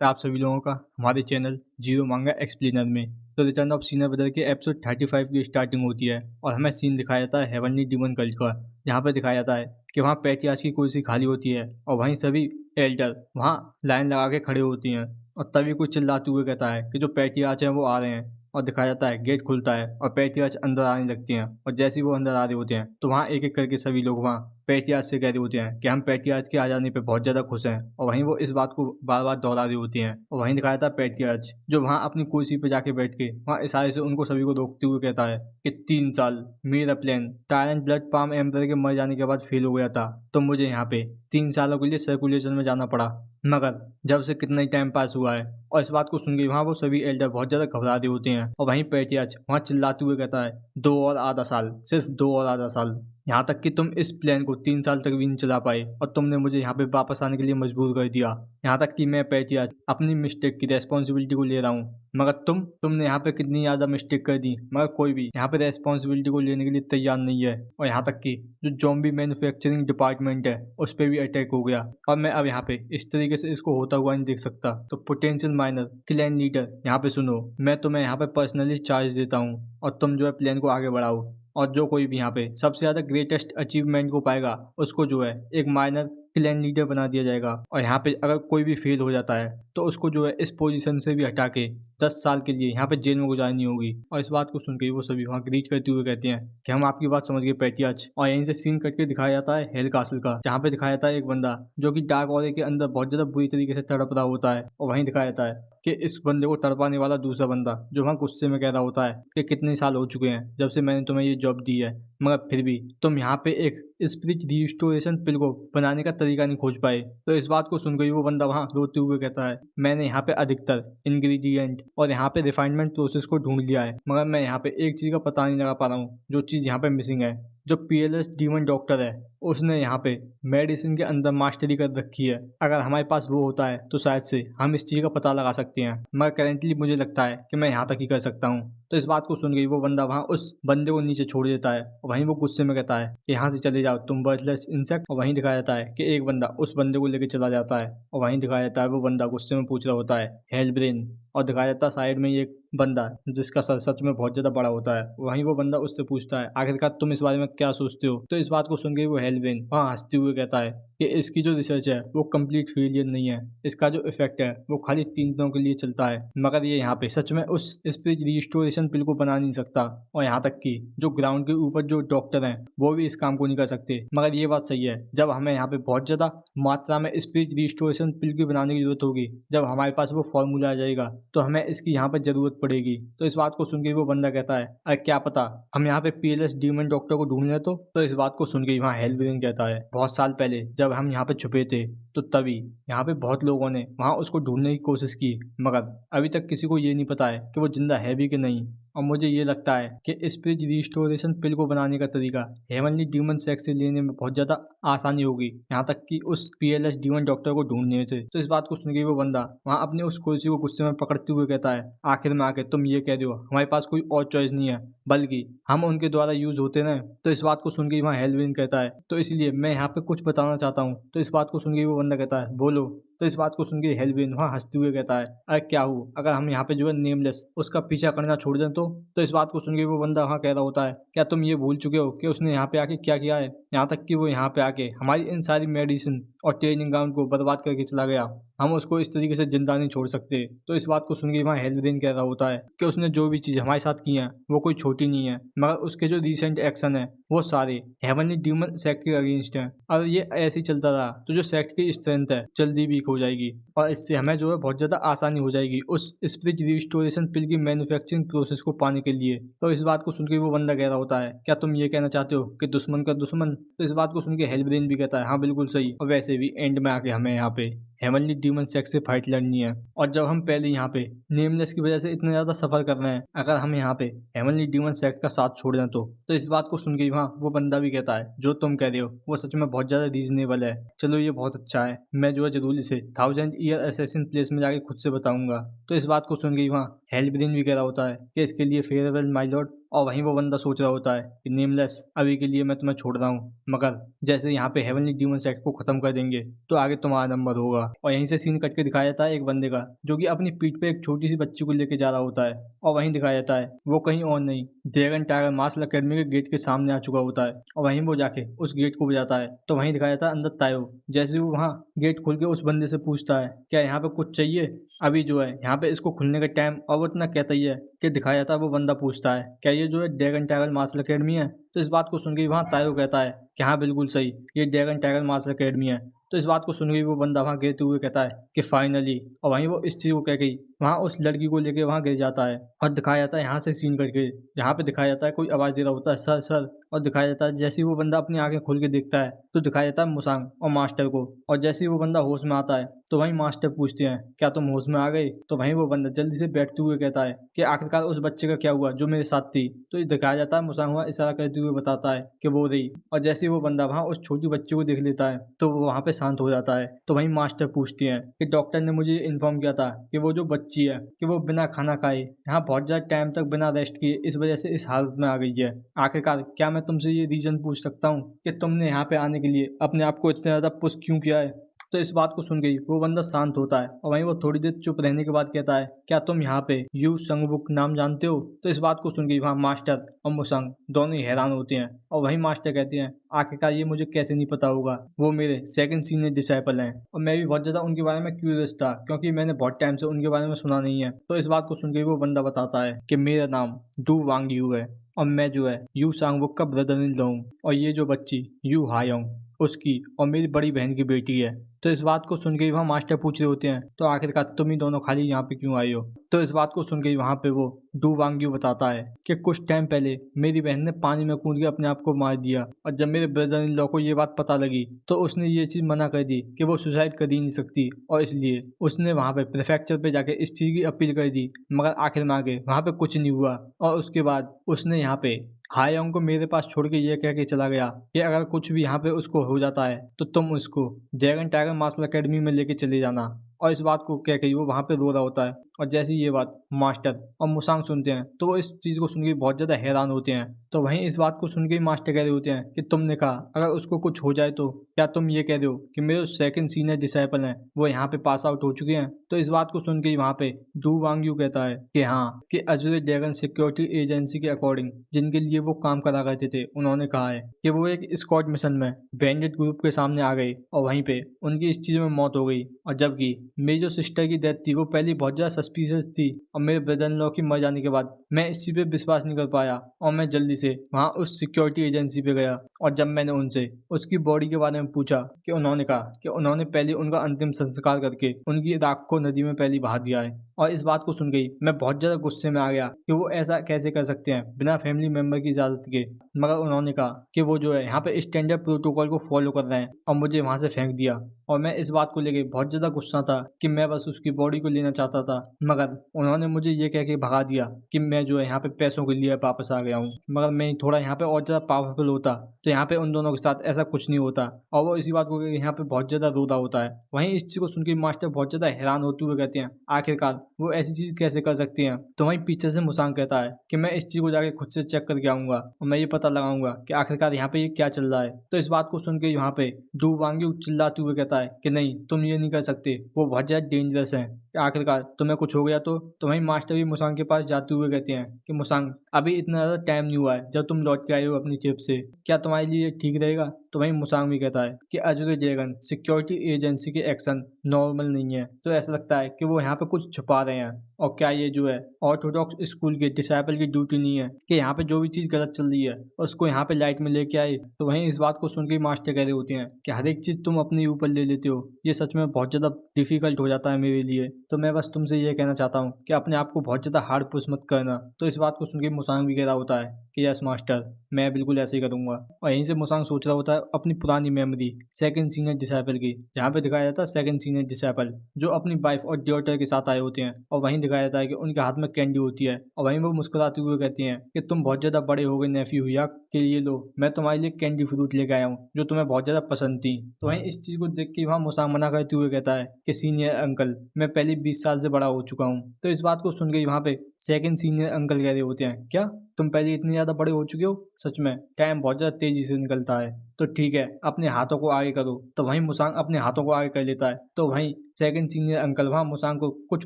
है आप सभी लोगों का हमारे चैनल जीरो मांगा एक्सप्लेनर में। तो रिटर्न ऑफ सीनियर ब्रदर के एपिसोड 35 की स्टार्टिंग होती है और हमें सीन दिखाया जाता है हेवनली डीमन कल्ट का, जहाँ पर दिखाया जाता है कि वहाँ पैट्रियार्च की कुर्सी खाली होती है और वहीं सभी एल्डर वहाँ लाइन लगा के खड़े होती हैं और तभी कुछ चिल्लाते हुए कहता है कि जो पैट्रियार्च हैं वो आ रहे हैं। और दिखाया जाता है गेट खुलता है और पैट्रियार्च अंदर आने लगती हैं और जैसे ही वो अंदर आ रहे होते हैं तो वहाँ एक एक करके सभी लोग वहाँ पैट्रियार्च से कह रहे होते हैं कि हम पैट्रियार्च के आ जाने पे बहुत ज़्यादा खुश हैं और वहीं वो इस बात को बार बार दोहरा रही होती हैं। और वहीं दिखाया था पैट्रियार्च जो वहाँ अपनी कुर्सी पे जाके बैठ के वहाँ इशारे से उनको सभी को रोकते हुए कहता है कि 3 साल मेरा plan tyrant blood palm emperor के मर जाने के बाद फेल हो गया था, तो मुझे यहाँ पे 3 सालों के लिए सर्कुलेशन में जाना पड़ा, मगर जब से कितना ही टाइम पास हुआ है। और इस बात को सुन के वहाँ वो सभी एल्डर बहुत ज़्यादा घबरा रहे होते हैं और वहीं पैट्रियार्च वहाँ चिल्लाते हुए कहता है 2 और आधा साल, सिर्फ 2 और आधा साल, यहाँ तक कि तुम इस प्लान को 3 साल तक भी नहीं चला पाए और तुमने मुझे यहाँ पे वापस आने के लिए मजबूर कर दिया। यहाँ तक कि मैं पैट्रियार्च अपनी मिस्टेक की रेस्पॉन्सिबिलिटी को ले रहा हूँ, मगर तुमने यहाँ पे कितनी ज़्यादा मिस्टेक कर दी, मगर कोई भी यहाँ पे रेस्पॉन्सिबिलिटी को लेने के लिए तैयार नहीं है। और यहाँ तक कि जो जॉम्बी मैन्युफैक्चरिंग डिपार्टमेंट है उस पर भी अटैक हो गया और मैं अब यहाँ पे इस तरीके से इसको होता हुआ नहीं देख सकता। तो पोटेंशियल माइनर क्लैन लीडर यहाँ पे सुनो, मैं तुम्हें यहाँ पे पर्सनली चार्ज देता हूँ और तुम जो है प्लान को आगे बढ़ाओ। और जो कोई भी यहाँ पे सबसे ज़्यादा ग्रेटेस्ट अचीवमेंट को पाएगा उसको जो है एक माइनर क्लैन लीडर बना दिया जाएगा। और यहाँ पे अगर कोई भी फेल हो जाता है तो उसको जो है इस पोजीशन से भी हटा के 10 साल के लिए यहाँ पे जेल में गुजारनी होगी। और इस बात को सुन के वो सभी वहाँ ग्रीट करते हुए कहते हैं कि हम आपकी बात समझ गए पैट्रियार्च। और यहीं से सीन कट के दिखाया जाता है हेल कासल का, जहाँ पे दिखाया जाता है एक बंदा जो कि डार्क ऑरे के अंदर बहुत ज़्यादा बुरी तरीके से तड़प रहा होता है। और वहीं दिखाया जाता है कि इस बंदे को तड़पाने वाला दूसरा बंदा जो वहाँ गुस्से में कह रहा होता है कि कितने साल हो चुके हैं जब से मैंने तुम्हें ये जॉब दी है, मगर फिर भी तुम यहाँ पे एक स्पिरिट रिस्टोरेशन पिल को बनाने का तरीका नहीं खोज पाए। तो इस बात को सुनकर वो बंदा वहाँ रोते हुए कहता है मैंने यहाँ पे अधिकतर इंग्रेडिएंट और यहाँ पे रिफाइनमेंट प्रोसेस को ढूंढ लिया है, मगर मैं यहाँ पे एक चीज़ का पता नहीं लगा पा रहा हूँ। जो चीज़ यहाँ पे मिसिंग है, जो पीएलएस डीमन डॉक्टर है उसने यहाँ पे मेडिसिन के अंदर मास्टरी कर रखी है। अगर हमारे पास वो होता है तो शायद से हम इस चीज़ का पता लगा सकते हैं, मगर करेंटली मुझे लगता है कि मैं यहाँ तक ही कर सकता हूँ। तो इस बात को सुन गई वो बंदा वहाँ उस बंदे को नीचे छोड़ देता है और वहीं वो गुस्से में कहता है कि यहाँ से चले जाओ तुम बर्थलेस इंसेक्ट। और वहीं दिखाया जाता है कि एक बंदा उस बंदे को लेकर चला जाता है और वहीं दिखाया जाता है वो बंदा गुस्से में पूछ रहा होता है हेल ब्रेन। और दिखाया जाता है साइड में एक बंदा जिसका सर सच में बहुत ज़्यादा बड़ा होता है। वहीं वो बंदा उससे पूछता है आखिरकार तुम इस बारे में क्या सोचते हो। तो इस बात को सुन के वो हेल ब्रेन वहाँ हंसते हुए कहता है कि इसकी जो रिसर्च है वो कंप्लीट फेलियर नहीं है, इसका जो इफेक्ट है वो खाली 3 दिनों के लिए चलता है, मगर ये यहाँ पे सच में उस स्पिरिट रिस्टोरेशन पिल को बना नहीं सकता। और यहाँ तक कि जो ग्राउंड के ऊपर जो डॉक्टर हैं वो भी इस काम को नहीं कर सकते। मगर ये बात सही है, जब हमें यहाँ पे बहुत ज़्यादा मात्रा में स्पिरिट रिस्टोरेशन पिल की बनाने की जरूरत होगी, जब हमारे पास वो फॉर्मूला आ जाएगा तो हमें इसकी यहाँ पर जरूरत पड़ेगी। तो इस बात को सुन के वो बंदा कहता है अरे क्या पता हम यहाँ पे पीएलएस डीमन डॉक्टर को ढूंढ लें। तो इस बात को सुन के वहाँ हेलब्रेन कहता है बहुत साल पहले जब हम यहाँ पे छुपे थे तो तभी यहाँ पे बहुत लोगों ने वहाँ उसको ढूंढने की कोशिश की, मगर अभी तक किसी को ये नहीं पता है कि वो जिंदा है भी कि नहीं। और मुझे ये लगता है कि स्पिरिट रिस्टोरेशन पिल को बनाने का तरीका हेवनली डीमन सेक्स से लेने में बहुत ज़्यादा आसानी होगी, यहाँ तक कि उस पीएलएस डीमन डॉक्टर को ढूंढने से। तो इस बात को सुन के वो बंदा वहाँ अपने उस कुर्सी को गुस्से में पकड़ते हुए कहता है आखिर में आके तुम ये कह रहे हो हमारे पास कोई और चॉइस नहीं है बल्कि हम उनके द्वारा यूज होते ना। तो इस बात को सुन के वहाँ हेलविन कहता है तो इसलिए मैं यहाँ पे कुछ बताना चाहता हूँ। तो इस बात को सुन के वो बंदा कहता है बोलो। तो इस बात को सुन के हेलविन वहाँ हंसते हुए कहता है अरे क्या हो अगर हम यहाँ पे जो है नेमलेस उसका पीछा करना छोड़ दें तो। तो इस बात को सुन के वो बंदा वहाँ कह रहा होता है क्या तुम ये भूल चुके हो कि उसने यहाँ पे आके क्या किया है, यहाँ तक कि वो यहाँ पे आके हमारी इन सारी मेडिसिन और ट्रेनिंग ग्राउंड को बर्बाद करके चला गया, हम उसको इस तरीके से जिंदा नहीं छोड़ सकते। तो इस बात को सुन के वहाँ हेलब्रेन कह रहा होता है कि उसने जो भी चीज़ हमारे साथ की है वो कोई छोटी नहीं है, मगर उसके जो रिसेंट एक्शन है वो सारे हेवनली डीमन सेक्ट के अगेंस्ट हैं। और ये ऐसे ही चलता रहा तो जो सेक्ट की स्ट्रेंथ है जल्दी वीक हो जाएगी और इससे हमें जो है बहुत ज़्यादा आसानी हो जाएगी उस स्पिरिट रिस्टोरेशन पिल की मैन्युफैक्चरिंग प्रोसेस को पाने के लिए। तो इस बात को सुन के वो बंदा कह रहा होता है क्या तुम ये कहना चाहते हो कि दुश्मन का दुश्मन। तो इस बात को सुन के हेलब्रेन भी कहता है हाँ बिल्कुल सही, और वैसे भी एंड में आके हमें यहाँ पे हेवनली डीमन सेक्स से फाइट लड़नी है। और जब हम पहले यहाँ पे नेमलेस की वजह से इतना ज़्यादा सफ़र कर रहे हैं, अगर हम यहाँ पे हेवनली डीमन सेक्स का साथ छोड़ दें तो इस बात को सुन के वहाँ वो बंदा भी कहता है जो तुम कह रहे हो वो सच में बहुत ज़्यादा रीजनेबल है, चलो ये बहुत अच्छा है, मैं जो है जरूर इसे 1000 ईयर असैसिन प्लेस में जाके खुद से बताऊंगा। तो इस बात को सुन के वहाँ हेलब्रेन भी कह रहा होता है कि इसके लिए फेयरवेल माय लॉर्ड। और वहीं वो बंदा सोच रहा होता है कि नेमलेस, अभी के लिए मैं तुम्हें छोड़ रहा हूँ, मगर जैसे यहाँ पे हेवनली डीमन सेट को खत्म कर देंगे तो आगे तुम्हारा नंबर होगा। और यहीं से सीन कट के दिखाया जाता है एक बंदे का जो कि अपनी पीठ पे एक छोटी सी बच्ची को लेके जा रहा होता है। और वहीं दिखाया जाता है वो कहीं और नहीं, ड्रैगन टाइगर मार्शल अकेडमी के गेट के सामने आ चुका होता है। और वहीं वो जाके उस गेट को बजाता है तो वहीं दिखाया जाता है अंदर तायो। जैसे वो वहाँ गेट खोल के उस बंदे से पूछता है क्या यहाँ पे कुछ चाहिए, अभी जो है यहाँ पे इसको खुलने का टाइम, और वो इतना कहता ही है कि दिखाया जाता है वो बंदा पूछता है क्या ये जो है ड्रैगन टाइगर मार्शल अकेडमी है। तो इस बात को सुन के वहाँ तायो कहता है कि हाँ बिल्कुल सही, ये ड्रैगन टाइगर मार्शल अकेडमी है। तो इस बात को सुन के वो बंदा वहाँ गिरते हुए कहता है कि फाइनली, और वहीं वो इस चीज़ को कह गई वहाँ उस लड़की को लेके वहाँ गिर जाता है। और दिखाया जाता है यहाँ से सीन करके जहाँ पे दिखाया जाता है कोई आवाज़ दे रहा होता है सर सर। और दिखाया जाता है जैसे ही वो बंदा अपनी आंखें खोल के देखता है तो दिखाया जाता है मुसांग और मास्टर को। और जैसे ही वो बंदा होश में आता है तो वहीं मास्टर पूछते हैं क्या तुम होश में आ गए। तो वहीं वो बंदा जल्दी से बैठते हुए कहता है कि आखिरकार उस बच्चे का क्या हुआ जो मेरे साथ थी। तो दिखाया जाता है मुसांग वहाँ इशारा करते हुए बताता है कि वो रही। और जैसे ही वो बंदा वहाँ उस छोटी बच्ची को देख लेता है तो वो वहाँ पे शांत हो जाता है। तो वहीं मास्टर पूछते हैं कि डॉक्टर ने मुझे इन्फॉर्म किया था कि वो जो बच्ची है कि वो बिना खाना खाए यहाँ बहुत ज़्यादा टाइम तक बिना रेस्ट किए इस वजह से इस हालत में आ गई है। आखिरकार क्या मैं तुमसे ये रीज़न पूछ सकता हूँ कि तुमने यहाँ पे आने के लिए अपने आप को इतना ज़्यादा पुश क्यों किया है। तो इस बात को सुन के ही वो बंदा शांत होता है और वहीं वो थोड़ी देर चुप रहने के बाद कहता है क्या तुम यहाँ पे यू संगबुक नाम जानते हो। तो इस बात को सुन के वहाँ मास्टर और मुसंग दोनों ही हैरान होते हैं। और वहीं मास्टर कहते हैं आखिरकार ये मुझे कैसे नहीं पता होगा, वो मेरे सेकंड सीनियर डिसाइपल हैं और मैं भी बहुत ज़्यादा उनके बारे में क्यूरियस था क्योंकि मैंने बहुत टाइम से उनके बारे में सुना नहीं है। तो इस बात को सुन के वो बंदा बताता है कि मेरा नाम डू वांग यू है और मैं जो है यू सांगबुक का ब्रदर इन लॉ हूँ और ये जो बच्ची यू हायोंग उसकी और मेरी बड़ी बहन की बेटी है। तो इस बात को सुन के वहाँ मास्टर पूछ रहे होते हैं तो आखिरकार तुम ही दोनों खाली यहाँ पे क्यों आए हो। तो इस बात को सुन के वहाँ पे वो डू वांग्यू बताता है कि कुछ टाइम पहले मेरी बहन ने पानी में कूद के अपने आप को मार दिया और जब मेरे ब्रदर इन लॉ को ये बात पता लगी तो उसने ये चीज़ मना कर दी कि वो सुसाइड कर ही नहीं सकती और इसलिए उसने वहाँ पे प्रेफेक्चर पे जाके इस चीज़ की अपील कर दी, मगर आखिर में आगे वहाँ पे कुछ नहीं हुआ। और उसके बाद उसने यहाँ पे हायोंग को मेरे पास छोड़ के ये कह के चला गया कि अगर कुछ भी यहाँ पे उसको हो जाता है तो तुम उसको ड्रैगन टाइगर मार्शल अकेडमी में लेके चले जाना। और इस बात को कह के वो वहाँ पे रो रहा होता है। और जैसे ही ये बात मास्टर और मुसांग सुनते हैं तो वो इस चीज़ को सुन के बहुत ज़्यादा हैरान होते हैं। तो वहीं इस बात को सुन के मास्टर कह रहे होते हैं कि तुमने कहा अगर उसको कुछ हो जाए तो क्या तुम ये कह रहे हो कि मेरे सेकंड सीनियर डिसाइपल हैं वो यहाँ पे पास आउट हो चुके हैं। तो इस बात को सुन के वहाँ पे डू वांग यू कहता है कि हाँ, कि अजूर ड्रैगन सिक्योरिटी एजेंसी के अकॉर्डिंग जिनके लिए वो काम करा करते थे उन्होंने कहा है कि वो एक स्क्वाड मिशन में बैंडेड ग्रुप के सामने आ गए और वहीं पे उनकी इस चीज़ में मौत हो गई। और जबकि मेरी जो सिस्टर की डेथ थी वो पहले बहुत ज़्यादा सस्पिशियस थी और मेरे ब्रदर इन लॉ की मर जाने के बाद मैं इस चीज़ पे विश्वास नहीं कर पाया और मैं जल्दी से वहाँ उस सिक्योरिटी एजेंसी पे गया। और जब मैंने उनसे उसकी बॉडी के बारे में पूछा कि उन्होंने कहा कि उन्होंने पहले उनका अंतिम संस्कार करके उनकी राख को नदी में पहले बहा दिया है। और इस बात को सुन गई मैं बहुत ज़्यादा गुस्से में आ गया कि वो ऐसा कैसे कर सकते हैं बिना फैमिली मेम्बर की इजाज़त के। मगर उन्होंने कहा कि वो जो है यहाँ पे स्टैंडर्ड प्रोटोकॉल को फॉलो कर रहे हैं और मुझे वहाँ से फेंक दिया। और मैं इस बात को लेके बहुत ज़्यादा गुस्सा था कि मैं बस उसकी बॉडी को लेना चाहता था, मगर उन्होंने मुझे ये कह के भगा दिया कि मैं जो है यहाँ पे पैसों के लिए वापस आ गया हूँ। मगर मैं थोड़ा यहाँ पे और ज़्यादा पावरफुल होता तो यहाँ पे उन दोनों के साथ ऐसा कुछ नहीं होता। और वो इसी बात को यहाँ पे बहुत ज़्यादा रोता होता है। वहीं इस चीज़ को सुन के मास्टर बहुत ज़्यादा हैरान होते हुए कहते हैं आखिरकार वो ऐसी चीज़ कैसे कर सकती हैं। तो वहीं पीछे से मुसांग कहता है कि मैं इस चीज़ को जाके खुद से चेक करके आऊँगा और मैं ये पता लगाऊंगा कि आखिरकार यहाँ पे ये क्या चल रहा है। तो इस बात को सुन के यहाँ पे डू वांग्यू चिल्लाते हुए कहता है कि नहीं, तुम ये नहीं कर सकते, वो बहुत ज़्यादा डेंजरस है, आखिरकार तुम्हें कुछ हो गया तो वहीं मास्टर भी मुसांग के पास जाते हुए कहते हैं कि मुसांग अभी इतना ज़्यादा टाइम नहीं हुआ है, जब तुम लौट के आए हो अपनी ट्रिप से, क्या तुम्हारे लिए ठीक रहेगा। तो वहीं मुसांग भी कहता है कि अजूर ड्रैगन सिक्योरिटी एजेंसी के एक्शन नॉर्मल नहीं है, तो ऐसा लगता है कि वो यहाँ पे कुछ छुपा रहे हैं। और क्या ये जो है ऑर्थोडॉक्स स्कूल के डिसाइपल की ड्यूटी नहीं है कि यहाँ पे जो भी चीज़ गलत चल रही है उसको यहाँ पे लाइट में लेके आए। तो वहीं इस बात को सुन के मास्टर कह रहे होते हैं कि हर एक चीज़ तुम अपने ऊपर ले लेते हो, ये सच में बहुत ज़्यादा डिफिकल्ट हो जाता है मेरे लिए। तो मैं बस तुमसे ये कहना चाहता हूँ कि अपने आप को बहुत ज़्यादा हार्ड पुश मत करना। तो इस बात को सुन के मुसांग भी कह रहा होता है कि यस मास्टर, मैं बिल्कुल ऐसे ही करूँगा। और यहीं से मुसांग सोच रहा होता है अपनी पुरानी मेमोरी सेकंड सीनियर डिसाइपल की, जहाँ पे दिखाया जाता है सेकंड सीनियर डिसाइपल जो अपनी वाइफ और डॉटर के साथ आए होते हैं। और वहीं दिखाया जाता है कि उनके हाथ में कैंडी होती है और वहीं वो मुस्कुराते हुए कहती हैं कि तुम बहुत ज़्यादा बड़े हो गए नेफ्यू हुआ के लिए, लो मैं तुम्हारे लिए कैंडी फ्रूट लेके आया हूँ जो तुम्हें बहुत ज़्यादा पसंद थी। तो वहीं इस चीज़ को देख के वहाँ मुसांग मना करते हुए कहता है कि सीनियर अंकल, मैं पहले 20 साल से बड़ा हो चुका हूँ। तो इस बात को सुन के वहाँ पे सेकंड सीनियर अंकल कह रहे होते हैं, क्या तुम पहले इतने ज़्यादा बड़े हो चुके हो? सच में टाइम बहुत ज़्यादा तेज़ी से निकलता है। तो ठीक है, अपने हाथों को आगे करो। तो वहीं मुसांग अपने हाथों को आगे कर लेता है। तो वहीं सेकंड सीनियर अंकल वहाँ मुसांग को कुछ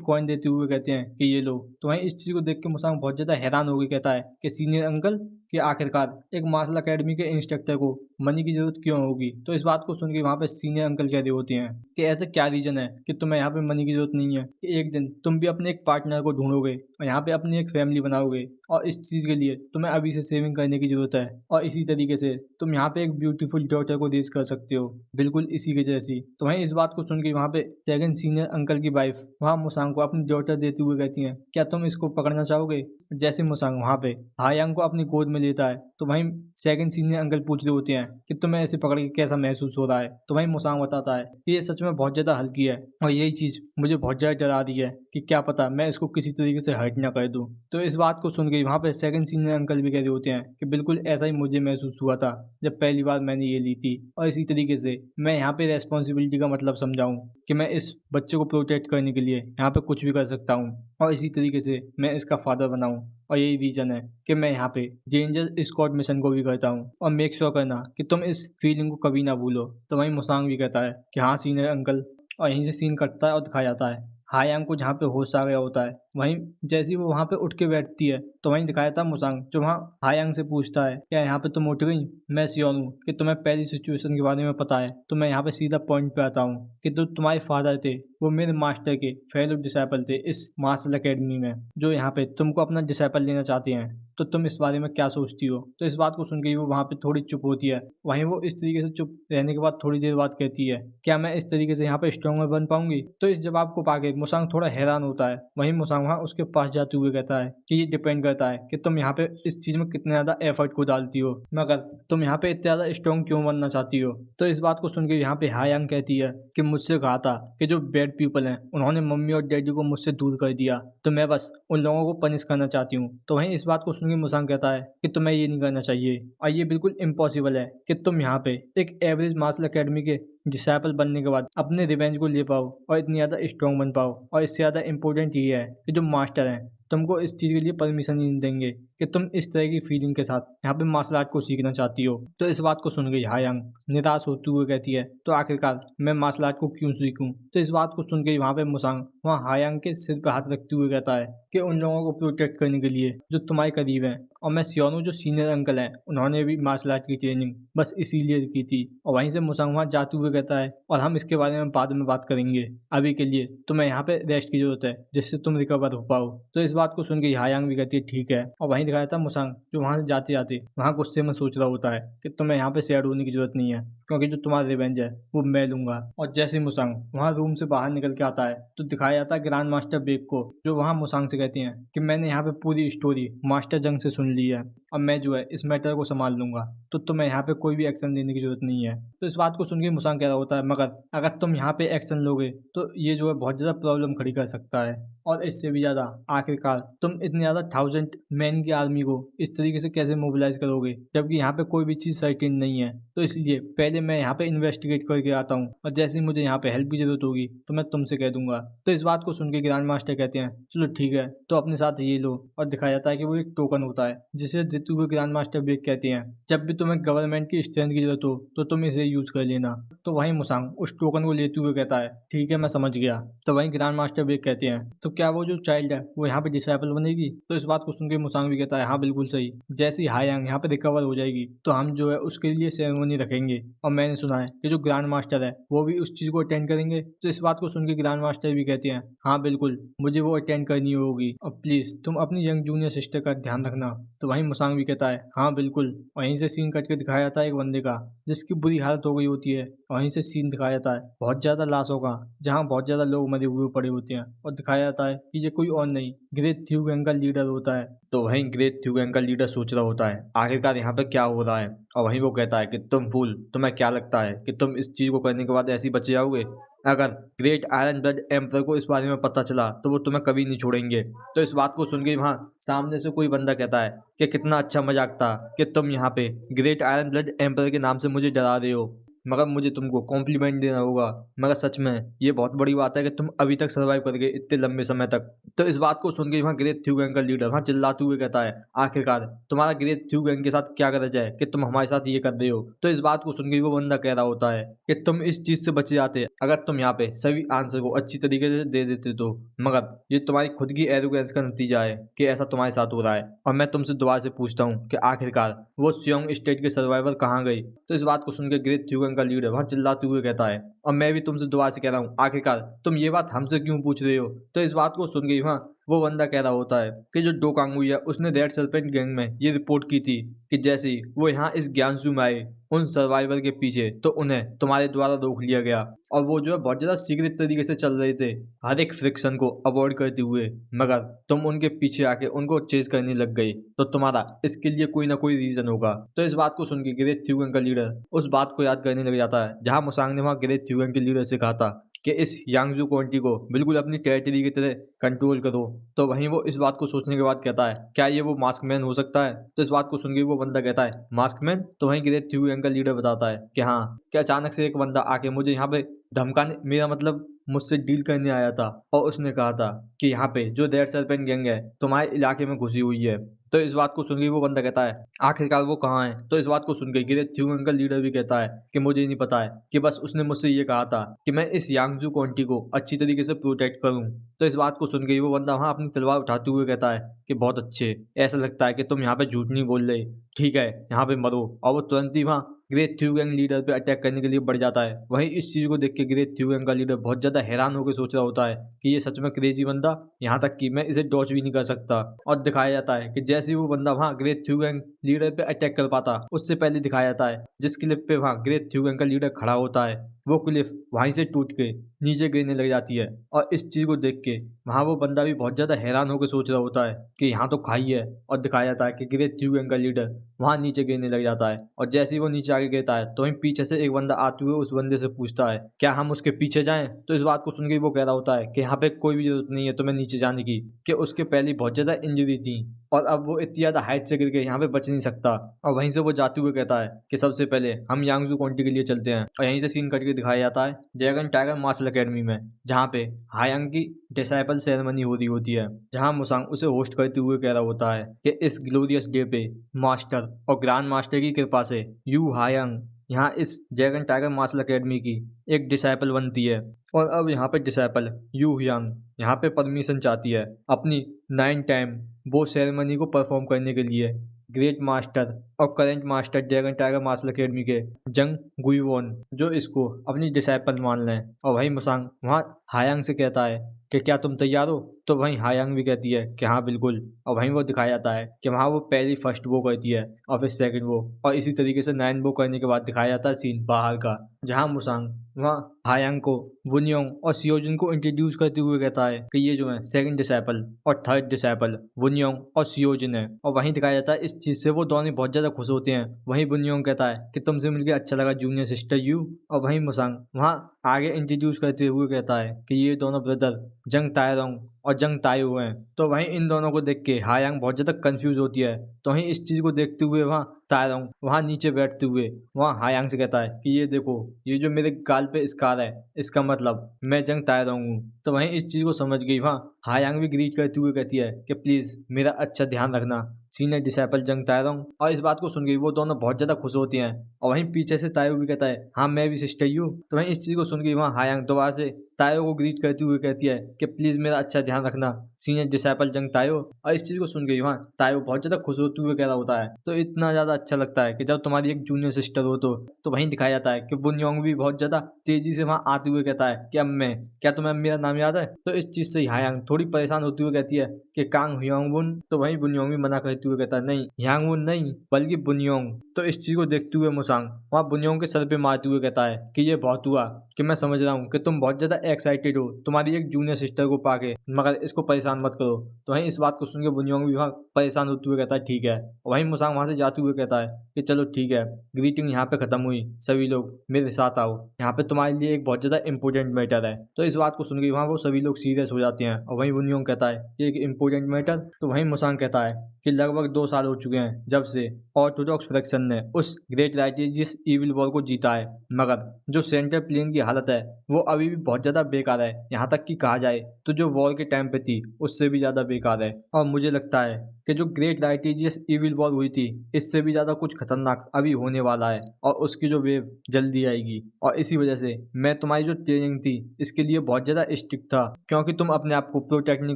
कॉइन देते हुए कहते हैं कि ये लो। तो वहीं इस चीज़ को देख के मुसांग बहुत ज़्यादा हैरान हो गई, कहता है कि सीनियर अंकल, कि आखिरकार एक मार्शल अकेडमी के इंस्ट्रक्टर को मनी की ज़रूरत क्यों होगी? तो इस बात को सुन के वहाँ पे सीनियर अंकल कह रहे होते हैं कि ऐसा क्या रीज़न है कि तुम्हें यहाँ पे मनी की ज़रूरत नहीं है, कि एक दिन तुम भी अपने एक पार्टनर को ढूँढोगे और यहाँ पे अपनी एक फैमिली बनाओगे, और इस चीज़ के लिए तुम्हें अभी से सेविंग करने की ज़रूरत है, और इसी तरीके से तुम यहाँ पे एक ब्यूटीफुल डॉटर को रेज़ कर सकते हो, बिल्कुल इसी के जैसी। तो वहीं इस बात को सुन के वहाँ पे सेकंड सीनियर अंकल की वाइफ वहाँ मुसांग को अपनी डॉटर देते हुए कहती हैं, क्या तुम इसको पकड़ना चाहोगे? जैसे मुसांग वहाँ पे हायांग को अपनी गोद में लेता है, तो वहीं सेकंड सीनियर अंकल पूछ रहे होते हैं कि तुम्हें ऐसे पकड़ के कैसा महसूस हो रहा है? तो वहीं मुसांग बताता है कि ये सच में बहुत ज़्यादा हल्की है, और यही चीज़ मुझे बहुत ज़्यादा डरा रही है कि क्या पता मैं इसको किसी तरीके से हर्ट ना कर दूँ। तो इस बात को सुन के वहाँ पे सेकंड सीनियर अंकल भी कह रहे होते हैं कि बिल्कुल ऐसा ही मुझे महसूस हुआ था जब पहली बार मैंने ये ली थी, और इसी तरीके से मैं यहाँ पे रेस्पॉन्सिबिलिटी का मतलब समझाऊँ कि मैं इस बच्चे को प्रोटेक्ट करने के लिए यहाँ पे कुछ भी कर सकता हूँ, और इसी तरीके से मैं इसका फादर बनाऊँ। और यही रीज़न है कि मैं यहाँ पे डेंजर स्क्वाड मिशन को भी करता हूँ, और मेक श्योर करना कि तुम इस फीलिंग को कभी ना भूलो। तो वहीं मुसांग भी कहता है कि हाँ सीनियर अंकल, और यहीं से सीन कटता है और दिखाया जाता है हायांग को जहाँ पे होश आ गया होता है। वहीं जैसे ही वो वहाँ पे उठ के बैठती है, तो वहीं दिखाया था मुसांग जो वहाँ हायांग से पूछता है, क्या यहाँ पे तुम उठ गई? मैं श्योर हूँ कि तुम्हें पहली सिचुएशन के बारे में पता है, तो मैं यहाँ पे सीधा पॉइंट पे आता हूँ कि जो तुम्हारे फादर थे वो मेरे मास्टर के फेलो डिसाइपल थे इस मार्शल अकेडमी में, जो यहाँ पे तुमको अपना डिसाइपल लेना चाहते हैं। तो तुम इस बारे में क्या सोचती हो? तो इस बात को सुन के वो वहाँ पे थोड़ी चुप होती है। वहीं वो इस तरीके से चुप रहने के बाद थोड़ी देर बाद कहती है, क्या मैं इस तरीके से यहाँ पे स्ट्रॉन्गर बन पाऊंगी? तो इस जवाब को पाके मुसांग थोड़ा हैरान होता है। वहीं मुसांग वहाँ उसके पास जाते हुए कहता है कि ये डिपेंड करता है कि तुम यहाँ पे इस चीज़ में कितने ज़्यादा एफर्ट को डालती हो, मगर तुम यहाँ पे इतने ज़्यादा स्ट्रॉन्ग क्यों बनना चाहती हो? तो इस बात को सुन के यहाँ पे हायांग कहती है कि मुझसे कहा था कि जो बैड पीपल हैं उन्होंने मम्मी और डैडी को मुझसे दूर कर दिया, तो मैं बस उन लोगों को पनिश करना चाहती हूँ। तो वहीं इस बात को सुन के मुसांग कहता है कि तुम्हें ये नहीं करना चाहिए, और ये बिल्कुल इम्पॉसिबल है कि तुम यहाँ पे एक एवरेज मार्शल अकेडमी के डिसाइपल बनने के बाद अपने रिवेंज को ले पाओ और इतनी ज़्यादा स्ट्रॉन्ग बन पाओ। और इससे ज़्यादा इम्पोर्टेंट ये है कि जो मास्टर हैं तुमको इस चीज़ के लिए परमिशन ही नहीं देंगे कि तुम इस तरह की फीलिंग के साथ यहाँ पे मार्शल आर्ट को सीखना चाहती हो। तो इस बात को सुन के हायांग निराश होते हुए कहती है, तो आखिरकार मैं मार्शल आर्ट को क्यों सीखूं? तो इस बात को सुन के वहाँ पे मुसांग वहाँ हायांग के सिर पर हाथ रखते हुए कहता है कि उन लोगों को प्रोटेक्ट करने के लिए जो तुम्हारे करीब हैं, और मैं श्योर हूँ जो सीनियर अंकल हैं उन्होंने भी मार्शल आर्ट की ट्रेनिंग बस इसीलिए की थी। और वहीं से मुसांग वहाँ जाते हुए कहता है, और हम इसके बारे में बाद में बात करेंगे, अभी के लिए तुम्हें यहाँ पे रेस्ट की जरूरत है जिससे तुम रिकवर हो पाओ। तो इस बात को सुन के हायांग भी कहती है ठीक है। और वहीं दिखाया था मुसांग जो वहाँ से जाते जाते वहाँ गुस्से में सोच रहा होता है कि तुम्हें यहाँ पे सैड होने की जरूरत नहीं है, क्योंकि जो तुम्हारा रिवेंज है वो मैं लूंगा। और जैसे ही मुसांग वहाँ रूम से बाहर निकल के आता है, तो दिखाया जाता है ग्रैंड मास्टर बेक को, जो वहाँ मुसांग से कहती हैं कि मैंने यहाँ पे पूरी स्टोरी मास्टर जंग से सुन ली है, और मैं जो है इस मैटर को संभाल लूंगा, तो तुम्हें यहाँ पे कोई भी एक्शन लेने की जरूरत नहीं है। तो इस बात को सुन के मुसांग कह रहा होता है, मगर अगर तुम यहाँ पे एक्शन लोगे तो ये जो है बहुत ज़्यादा प्रॉब्लम खड़ी कर सकता है, और इससे भी ज़्यादा आखिरकार तुम इतनी ज़्यादा 1000 मैन की आर्मी को इस तरीके से कैसे मोबिलाइज करोगे, जबकि यहाँ पे कोई भी चीज़ सर्टेन नहीं है। तो इसलिए पहले मैं यहाँ पे इन्वेस्टिगेट करके आता हूँ, और जैसे ही मुझे यहाँ पे हेल्प की जरूरत होगी तो मैं तुमसे कह दूंगा। तो इस बात को सुन के ग्रैंड मास्टर कहते हैं, चलो ठीक है, तो अपने साथ ये लो। और दिखाया जाता है कि वो एक टोकन होता है जिसे देते हुए ग्रैंड मास्टर बेक कहते हैं, जब भी तुम्हें गवर्नमेंट की स्ट्रेंथ की जरूरत हो तो तुम इसे यूज कर लेना। तो वहीं मुसांग उस टोकन को लेते हुए कहता है, ठीक है मैं समझ गया। तो वहीं ग्रैंड मास्टर बेक कहते हैं, तो क्या वो जो चाइल्ड है वो यहाँ पे डिसाइपल बनेगी? तो इस बात को सुन के मुसांग भी कहता है, हाँ बिल्कुल सही, जैसे ही हायांग यहाँ पे रिकवर हो जाएगी तो हम जो है उसके लिए सेरेमनी रखेंगे, और मैंने सुना है कि जो ग्रैंड मास्टर है वो भी उस चीज़ को अटेंड करेंगे। तो इस बात को सुन के ग्रैंड मास्टर भी कहते हैं, हाँ बिल्कुल मुझे वो अटेंड करनी होगी, और प्लीज़ तुम अपनी यंग जूनियर सिस्टर का ध्यान रखना। तो वहीं मुसांग भी कहता है, हाँ बिल्कुल। वहीं से सीन कट के दिखाया जाता है एक बंदे का जिसकी बुरी हालत हो गई होती है। वहीं से सीन दिखाया जाता है बहुत ज़्यादा लाशों का, जहाँ बहुत ज़्यादा लोग मरे हुए पड़े होते हैं, और दिखाया जाता है कि ये कोई और नहीं ग्रेट थ्यू गैंग का लीडर होता है। तो वहीं ग्रेट थ्यू गैंग का लीडर सोच रहा होता है आखिरकार यहाँ पे क्या हो रहा है, और वहीं वो कहता है कि तुम फूल, तुम्हें क्या लगता है कि तुम इस चीज़ को करने के बाद ऐसे ही बच जाओगे? अगर ग्रेट आयरन ब्लड एम्पर को इस बारे में पता चला तो वो तुम्हें कभी नहीं छोड़ेंगे। तो इस बात को सुन के वहाँ सामने से कोई बंदा कहता है कि कितना अच्छा मजाक था कि तुम यहाँ पे ग्रेट आयरन ब्लड एम्पर के नाम से मुझे डरा रहे हो। मगर मुझे तुमको कॉम्प्लीमेंट देना होगा। मगर सच में ये बहुत बड़ी बात है कि तुम अभी तक सर्वाइव कर गए इतने लंबे समय तक। तो इस बात को सुन के वहाँ ग्रेट थ्यू गैंग का लीडर वहाँ चिल्लाते हुए कहता है, आखिरकार तुम्हारा ग्रेट थ्यू गैंग के साथ क्या गरज है कि तुम हमारे साथ ये कर रहे हो। तो इस बात को सुन के वो बंदा कह रहा होता है कि तुम इस चीज से बच जाते अगर तुम यहाँ पे सभी आंसर को अच्छी तरीके से दे देते तो, मगर ये तुम्हारी खुद की एरोगेंस का नतीजा है कि ऐसा तुम्हारे साथ हो रहा है। और मैं तुमसे दोबारा से पूछता हूँ कि आखिरकार वो सियोंग स्टेट के सर्वाइवर कहाँ गए। तो इस बात को सुनकर ग्रेट थ्यूगन का लीडर वहाँ चिल्लाते हुए कहता है, और मैं भी तुमसे दोबारा से कह रहा हूँ, आखिरकार तुम ये बात हमसे क्यों पूछ रहे हो। तो इस बात को सुन के वहाँ वो बंदा कह रहा होता है कि जो डो कांगुई है उसने रेड सर्पेंट गैंग में ये रिपोर्ट की थी कि जैसे ही वो यहाँ इस ज्ञानसू में आए उन सर्वाइवर के पीछे, तो उन्हें तुम्हारे द्वारा रोक लिया गया और वो जो है बहुत ज्यादा सीक्रेट तरीके से चल रहे थे हर एक फ्रिक्शन को अवॉइड करते हुए, मगर तुम उनके पीछे आके उनको चेज करने लग गई। तो तुम्हारा इसके लिए कोई ना कोई रीजन होगा। तो इस बात को सुन के ग्रेट थ्यूगन का लीडर उस बात को याद करने लग जाता है जहाँ मुसांग ने वहाँ ग्रेट थ्यूगन के लीडर से कहा था कि इस यांगजू काउंटी को बिल्कुल अपनी टेरिटरी की तरह कंट्रोल करो। तो वहीं वो इस बात को सोचने के बाद कहता है, क्या ये वो मास्क मैन हो सकता है। तो इस बात को सुन के वो बंदा कहता है, मास्क मैन। तो वहीं ग्रेट थ्यू का लीडर बताता है कि हाँ, कि अचानक से एक बंदा आके मुझे यहाँ पे धमकाने, मेरा मतलब मुझसे डील करने आया था और उसने कहा था कि यहाँ पे जो रेड सर्पेंट गैंग है तुम्हारे इलाके में घुसी हुई है। तो इस बात को सुन के वो बंदा कहता है, आखिरकार वो कहाँ है। तो इस बात को सुन के ग्रेट थ्यू का लीडर भी कहता है कि मुझे नहीं पता है, कि बस उसने मुझसे ये कहा था कि मैं इस यांगजू काउंटी को अच्छी तरीके से प्रोटेक्ट करूं। तो इस बात को सुन के वो बंदा वहाँ अपनी तलवार उठाते हुए कहता है कि बहुत अच्छे, ऐसा लगता है कि तुम यहाँ पे झूठ नहीं बोल रहे, ठीक है यहाँ पे मरो। और वो तुरंत ही वहाँ ग्रेट थ्यू गैंग लीडर पे अटैक करने के लिए बढ़ जाता है। वहीं इस चीज को देख के ग्रेट थ्यू गैंग का लीडर बहुत ज्यादा हैरान होकर सोच रहा होता है कि ये सच में क्रेजी बंदा, यहाँ तक कि मैं इसे डॉच भी नहीं कर सकता। और दिखाया जाता है कि जैसे ही वो बंदा वहाँ ग्रेट थ्यू गैंग लीडर पे अटैक कर पाता, उससे पहले दिखाया जाता है जिस क्लिप पे वहाँ ग्रेट थ्यू गैंग का लीडर खड़ा होता है, वो क्लिफ वहीं से टूट के नीचे गिरने लग जाती है। और इस चीज को देख के वहाँ वो बंदा भी बहुत ज्यादा हैरान होकर सोच रहा होता है कि यहाँ तो खाई है। और दिखाया जाता है कि ग्रेट थ्यू गैंग का लीडर वहाँ नीचे गिरने लग जाता है। और जैसे ही वो नीचे आगे गिरता है तो वहीं पीछे से एक बंदा आते हुए उस बंदे से पूछता है, क्या हम उसके पीछे जाएं। तो इस बात को सुन के वो कह रहा होता है कि यहाँ पे कोई भी जरूरत नहीं है तुम्हें नीचे जाने की, कि उसके पहले बहुत ज्यादा इंजरी थी और अब वो इतनी ज्यादा हाइट से गिर के यहाँ पे बच नहीं सकता। और वहीं से वो जाते हुए कहता है कि सबसे पहले हम यांगजू काउंटी के लिए चलते हैं। और यहीं से सीन कट के दिखाया जाता है ड्रैगन टाइगर मार्शल एकेडमी में, जहाँ पे हायांग की डिसाइपल सेरेमनी हो रही होती है, जहाँ मुसांग उसे होस्ट करते हुए कह रहा होता है कि इस ग्लोरियस डे पे मास्टर और ग्रैंड मास्टर की कृपा से यू हायांग यहाँ इस ड्रैगन टाइगर मार्शल एकेडमी की एक डिसाइपल बनती है। और अब यहाँ पे डिसाइपल यू यांग यहाँ पे परमिशन चाहती है अपनी 9 टाइम वो सेरेमनी को परफॉर्म करने के लिए। ग्रेट मास्टर और current master dragon tiger martial academy के जंग गुईवोन जो इसको अपनी डिसाइपल मान लें। और वहीं मुसांग वहाँ हायांग से कहता है कि क्या तुम तैयार हो। तो वहीं हायांग भी कहती है कि हाँ बिल्कुल। और वहीं वो दिखाया जाता है कि वहाँ वो पहली फर्स्ट वो करती है और फिर सेकंड वो, और इसी तरीके से 9 वो करने के बाद दिखाया जाता है सीन बाहर का, जहाँ मुसांग वहाँ हायांग को वुनयोंग और सियोजिन को इंट्रोड्यूस करते हुए कहता है कि ये जो है सेकंड डिसाइपल और थर्ड डिसाइपल वुनयोंग और सियोजिन है। और वहीं दिखाया जाता है इस चीज से वो दोनों बहुत ज्यादा खुश होते हैं। वहीं वुनयोंग कहता है कि तुमसे मिलकर अच्छा लगा जूनियर सिस्टर यू। और वहीं मुसांग वहाँ आगे इंट्रोड्यूस करते हुए कहता है कि ये दोनों ब्रदर जंग तायरोंग और जंग तायू हैं। तो वहीं इन दोनों को देख के हायांग बहुत ज्यादा कंफ्यूज होती है। तो वहीं इस चीज को देखते हुए वहाँ तायरोंग वहाँ नीचे बैठते हुए वहाँ हायांग से कहता है कि ये देखो, ये जो मेरे गाल पे स्कार है इसका मतलब मैं जंग तायरोंग हूँ। तो वहीं इस चीज को समझ गई वहाँ हायांग भी ग्रीट करते हुए कहती है कि प्लीज मेरा अच्छा ध्यान रखना सीनियर डिसाइपल जंग तायरोंग। और इस बात को सुन के वो दोनों बहुत ज्यादा खुश होती हैं। और वहीं पीछे से तायो भी कहता है हाँ मैं भी सिस्टर यू। तो वहीं इस चीज को सुन के वहाँ हायांग दोबारा से तायो को ग्रीट करते हुए कहती है कि प्लीज मेरा अच्छा ध्यान रखना सीनियर डिसाइपल जंग तायो। और इस चीज को सुन के वहाँ तायो बहुत ज्यादा खुश होते हुए कह रहा होता है। तो इतना ज्यादा अच्छा लगता है कि जब तुम्हारी एक जूनियर सिस्टर हो। तो वहीं दिखाया जाता है कि बुनयोंग भी बहुत ज्यादा तेजी से वहाँ आते हुए कहता है कि अब मैं, क्या तुम्हें मेरा नाम याद है। तो इस चीज से हायांग थोड़ी परेशान होती हुई कहती है कि कांग ह्योंगबुन। तो वहीं बुनयोंग भी मना करते हुए कहता है नहीं ह्यांगबुन नहीं बल्कि बुनयोंग। तो इस चीज को देखते हुए मुसांग वहाँ बुनयोंग के सर पे मारते हुए कहता है कि ये बहुत हुआ कि मैं समझ रहा हूँ कि तुम बहुत ज़्यादा एक्साइटेड हो तुम्हारी एक जूनियर सिस्टर को पाके, मगर इसको परेशान मत करो। तो वहीं इस बात को सुन के बुनयोंग भी वहाँ परेशान होते हुए कहता है ठीक है। और वहीं मुसांग वहाँ से जाते हुए कहता है कि चलो ठीक है, ग्रीटिंग यहाँ पे खत्म हुई, सभी लोग मेरे साथ आओ, यहाँ पे तुम्हारे लिए एक बहुत ज़्यादा इंपॉर्टेंट मैटर है। तो इस बात को सुन के वहाँ वो सभी लोग सीरियस हो जाते हैं। और वहीं बुनयोंग कहता है कि एक इंपॉर्टेंट मैटर। तो वहीं मुसांग कहता है कि लगभग 2 साल हो चुके हैं जब से ऑर्थोडॉक्स फ्रैक्शन ने उस ग्रेट राइटेजियस इविल वॉर को जीता है, मगर जो सेंट्रल प्लेन की हालत है वो अभी भी बहुत ज़्यादा बेकार है। यहाँ तक कि कहा जाए तो जो वॉर के टाइम पे थी उससे भी ज़्यादा बेकार है। और मुझे लगता है कि जो ग्रेट राइटेजियस इविल वॉर हुई थी इससे भी ज़्यादा कुछ खतरनाक अभी होने वाला है, और उसकी जो वेव जल्दी आएगी। और इसी वजह से मैं तुम्हारी जो ट्रेनिंग थी इसके लिए बहुत ज़्यादा स्ट्रिक्ट था, क्योंकि तुम अपने आप को प्रोटेक्ट नहीं